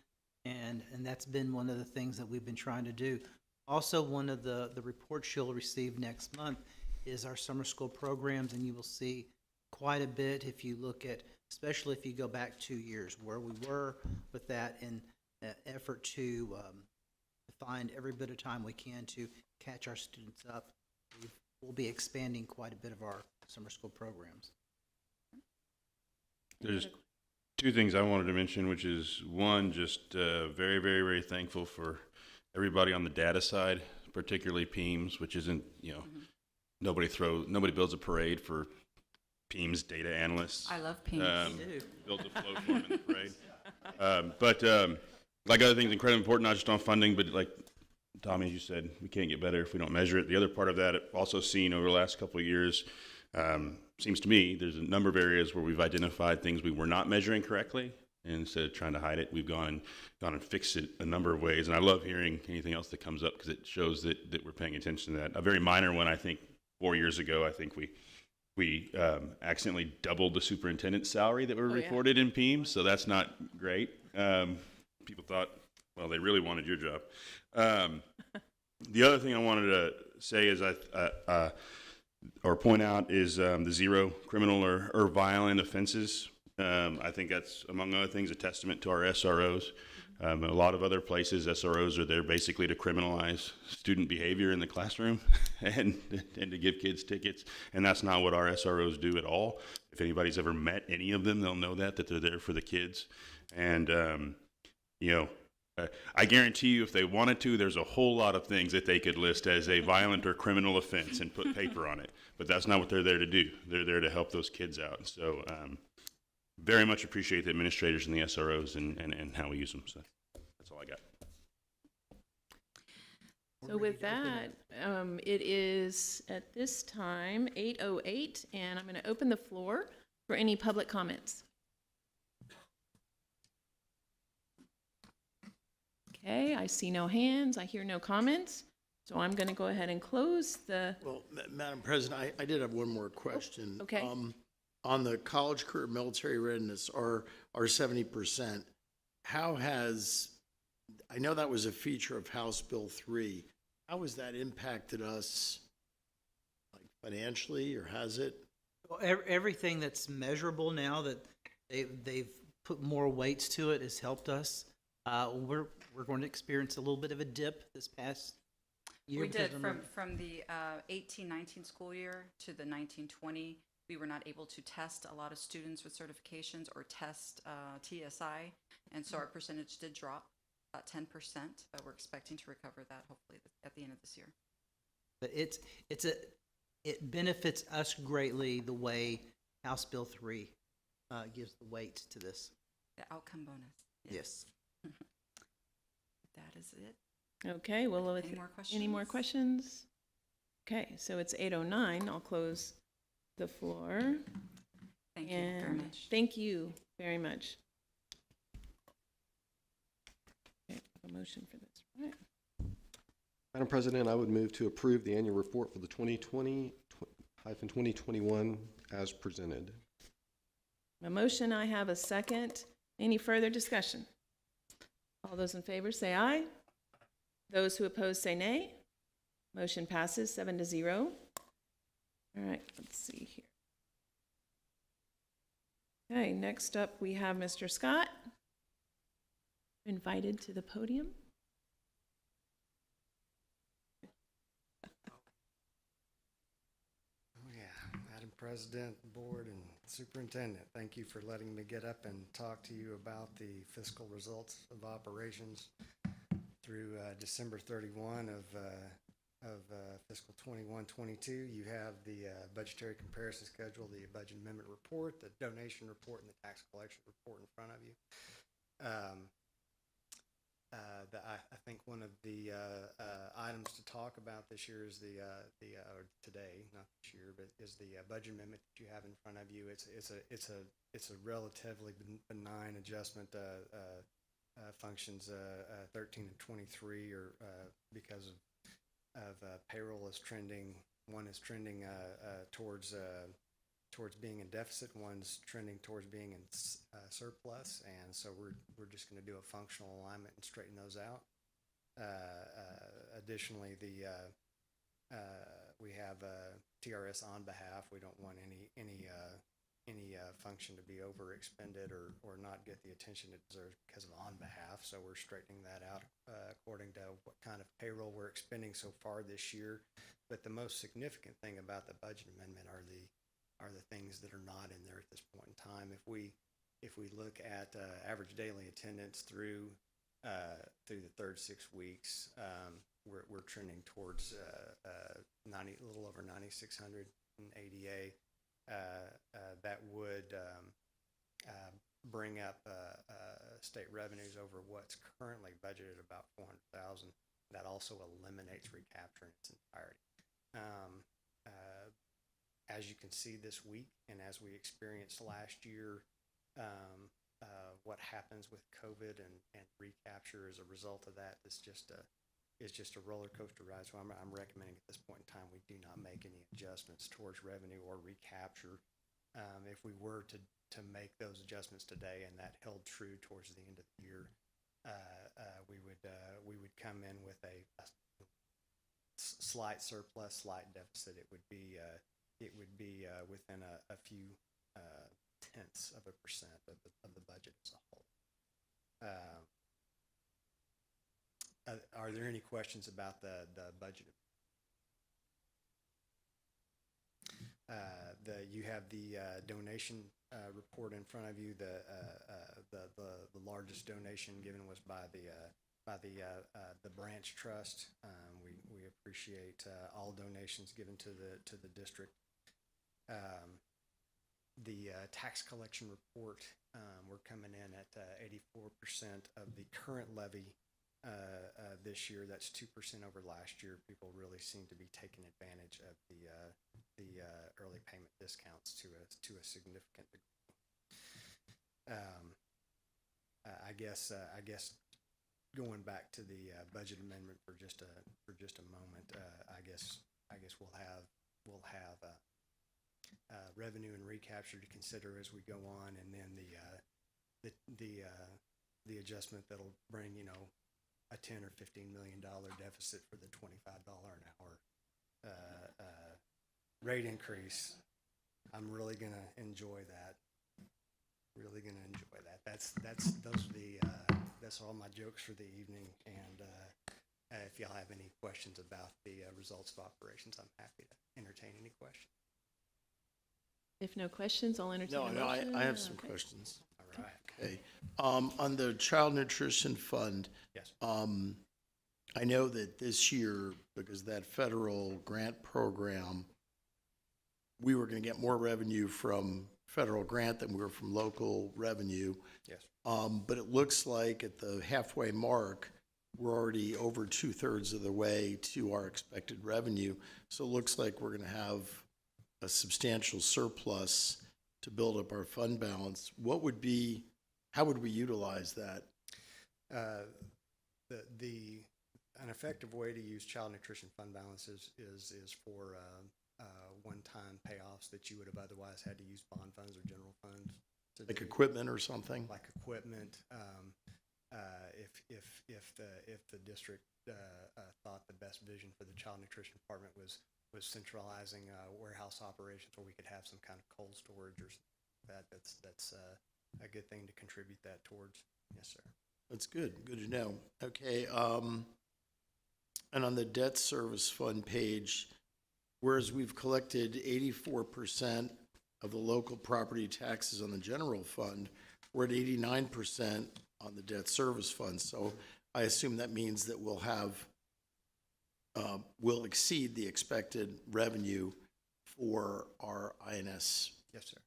and that's been one of the things that we've been trying to do. Also, one of the reports you'll receive next month is our summer school programs, and you will see quite a bit if you look at, especially if you go back 2 years, where we were with that in an effort to find every bit of time we can to catch our students up. We'll be expanding quite a bit of our summer school programs. There's two things I wanted to mention, which is one, just very, very, very thankful for everybody on the data side, particularly PEAMS, which isn't, nobody builds a parade for PEAMS data analysts. I love PEAMS. Builds a flow form in the parade. But like other things, incredibly important, not just on funding, but like Tommy, as you said, we can't get better if we don't measure it. The other part of that, I've also seen over the last couple of years, seems to me there's a number of areas where we've identified things we were not measuring correctly, and instead of trying to hide it, we've gone and fixed it a number of ways. And I love hearing anything else that comes up, because it shows that we're paying attention to that. A very minor one, I think 4 years ago, I think we accidentally doubled the superintendent's salary that were reported in PEAMS, so that's not great. People thought, well, they really wanted your job. The other thing I wanted to say is or point out is the zero criminal or violent offenses. I think that's, among other things, a testament to our SROs. A lot of other places, SROs are there basically to criminalize student behavior in the classroom and to give kids tickets, and that's not what our SROs do at all. If anybody's ever met any of them, they'll know that they're there for the kids. And, I guarantee you, if they wanted to, there's a whole lot of things that they could list as a violent or criminal offense and put paper on it. But that's not what they're there to do. They're there to help those kids out. So very much appreciate the administrators and the SROs and how we use them. So that's all I got. So with that, it is at this time 8:08, and I'm going to open the floor for any public comments. Okay, I see no hands, I hear no comments, so I'm going to go ahead and close the... Well, Madam President, I did have one more question. Oh, okay. On the college career military readiness, our 70%, how has, I know that was a feature of House Bill 3, how has that impacted us, like financially, or has it? Well, everything that's measurable now that they've put more weights to it has helped us. We're going to experience a little bit of a dip this past year. We did from the 18-19 school year to the 19-20. We were not able to test a lot of students with certifications or test TSI, and so our percentage did drop about 10%, but we're expecting to recover that hopefully at the end of this year. But it benefits us greatly the way House Bill 3 gives the weight to this. The outcome bonus. Yes. That is it. Okay, well, Any more questions? Any more questions? Okay, so it's 8:09. I'll close the floor. Thank you very much. Thank you very much. Okay, a motion for this, right? Madam President, I would move to approve the annual report for the 2020-2021 as presented. A motion, I have a second. Any further discussion? All those in favor say aye. Those who oppose say nay. Motion passes 7-0. All right, let's see here. Okay, next up we have Mr. Scott, invited to the podium. Oh yeah, Madam President, Board, and Superintendent, thank you for letting me get up and talk to you about the fiscal results of operations through December 31 of fiscal 21-22. You have the budgetary comparison schedule, the budget amendment report, the donation report, and the tax collection report in front of you. I think one of the items to talk about this year is or today, not this year, but is the budget amendment that you have in front of you. It's a relatively benign adjustment. Functions 13 and 23 are because of payroll is trending. One is trending towards being in deficit. One's trending towards being in surplus, and so we're just going to do a functional alignment and straighten those out. Additionally, we have TRS on behalf. We don't want any function to be over expended or not get the attention it deserves because of on behalf. So we're straightening that out according to what kind of payroll we're expending so far this year. But the most significant thing about the budget amendment are the things that are not in there at this point in time. If we look at average daily attendance through the third 6 weeks, we're trending towards a little over 9,600 in ADA. That would bring up state revenues over what's currently budgeted, about $400,000. That also eliminates recapture in its entirety. As you can see this week, and as we experienced last year, what happens with COVID and recapture as a result of that is just a roller coaster ride. So I'm recommending at this point in time we do not make any adjustments towards revenue or recapture. If we were to make those adjustments today and that held true towards the end of the year, we would come in with a slight surplus, slight deficit. It would be within a few tenths of a percent of the budget as a whole. Are there any questions about the budget? You have the donation report in front of you. The largest donation given was by the branch trust. We appreciate all donations given to the district. The tax collection report, we're coming in at 84% of the current levy this year. That's 2% over last year. People really seem to be taking advantage of the early payment discounts to a significant degree. I guess going back to the budget amendment for just a moment, I guess we'll have revenue and recapture to consider as we go on, and then the adjustment that'll bring a $10 or $15 million deficit for the $25 an hour rate increase. I'm really gonna enjoy that. Really gonna enjoy that. That's all my jokes for the evening. And if y'all have any questions about the results of operations, I'm happy to entertain any questions. If no questions, I'll entertain a No, motion. I have some Okay. questions. All right. Okay. On the Child Nutrition Fund. Yes. I know that this year, because that federal grant program, we were going to get more revenue from federal grant than we were from local revenue. Yes. But it looks like at the halfway mark, we're already over 2/3 of the way to our expected revenue. So it looks like we're going to have a substantial surplus to build up our fund balance, how would we utilize that? An effective way to use child nutrition fund balances is for one-time payoffs that you would have otherwise had to use bond funds or general funds. Like equipment or something? Like equipment. If the district thought the best vision for the child nutrition department was centralizing warehouse operations where we could have some kind of cold storage or something like that, that's a good thing to contribute that towards. Yes, sir. That's good. Good to know. Okay. And on the debt service fund page, whereas we've collected 84% of the local property taxes on the general fund, we're at 89% on the debt service fund. So I assume that means that we'll exceed the expected revenue for our INS. Yes, sir.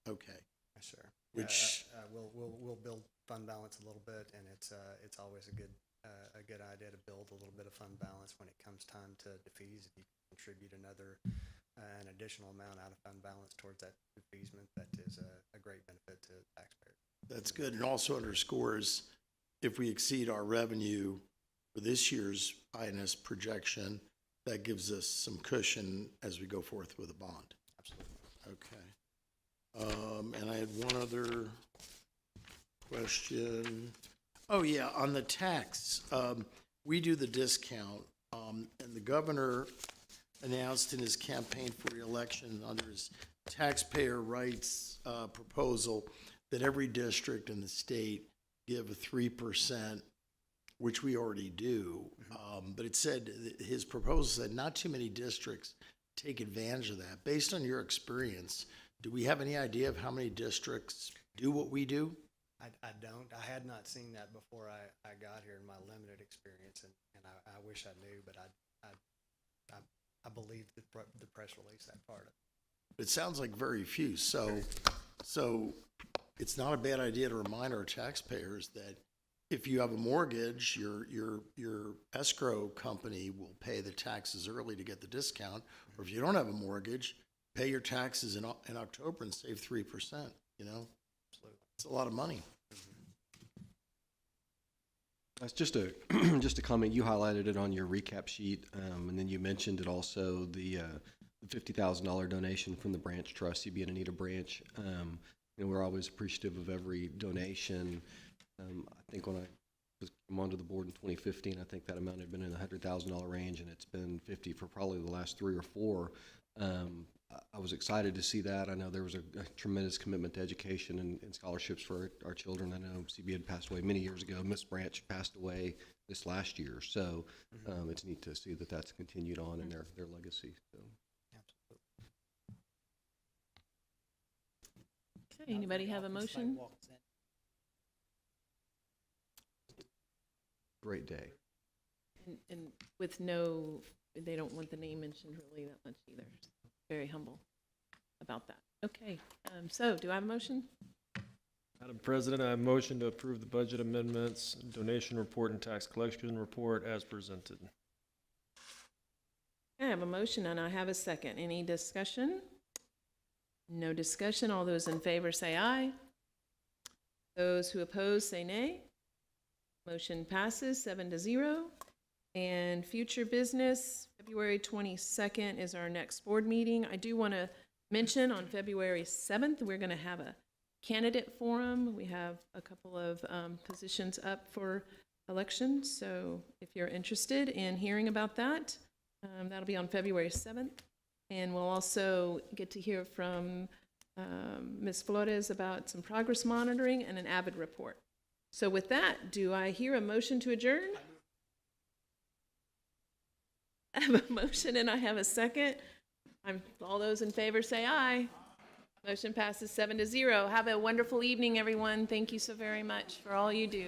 Okay. Yes, sir. Which we'll build fund balance a little bit, and it's always a good idea to build a little bit of fund balance when it comes time to defease. If you contribute an additional amount out of fund balance towards that defeasement, that is a great benefit to taxpayers. That's good, and also underscores if we exceed our revenue for this year's INS projection, that gives us some cushion as we go forth with a bond. Absolutely. Okay. And I had one other question. Oh, yeah, on the tax, we do the discount, and the governor announced in his campaign for re-election under his taxpayer rights proposal that every district in the state give a 3%, which we already do. But it said, his proposal said not too many districts take advantage of that. Based on your experience, do we have any idea of how many districts do what we do? I don't. I had not seen that before I got here in my limited experience, and I wish I knew, but I believe the press release that part of it. It sounds like very few. So it's not a bad idea to remind our taxpayers that if you have a mortgage, your escrow company will pay the taxes early to get the discount. Or if you don't have a mortgage, pay your taxes in October and save 3%. You know, Absolutely. It's a lot of money. That's just a comment. You highlighted it on your recap sheet, and then you mentioned it also, the $50,000 donation from the branch trust, CB and Anita branch. We're always appreciative of every donation. I think when I came onto the board in 2015, I think that amount had been in the $100,000 range, and it's been 50 for probably the last 3 or 4. I was excited to see that. I know there was a tremendous commitment to education and scholarships for our children. I know CB had passed away many years ago. Miss Branch passed away this last year. So it's neat to see that that's continued on in their legacy. So. Okay, anybody have a motion? Great day. And with no, they don't want the name mentioned really that much either. Very humble about that. Okay, so do I have a motion? Madam President, I motion to approve the budget amendments, donation report, and tax collection report as presented. I have a motion and I have a second. Any discussion? No discussion. All those in favor say aye. Those who oppose say nay. Motion passes 7-0. And future business, February 22nd is our next board meeting. I do want to mention on February 7th, we're going to have a candidate forum. We have a couple of positions up for election. So if you're interested in hearing about that, that'll be on February 7th. And we'll also get to hear from Ms. Flores about some progress monitoring and an AVID report. So with that, do I hear a motion to adjourn? I have a motion and I have a second. All those in favor say aye. Motion passes 7-0. Have a wonderful evening, everyone. Thank you so very much for all you do.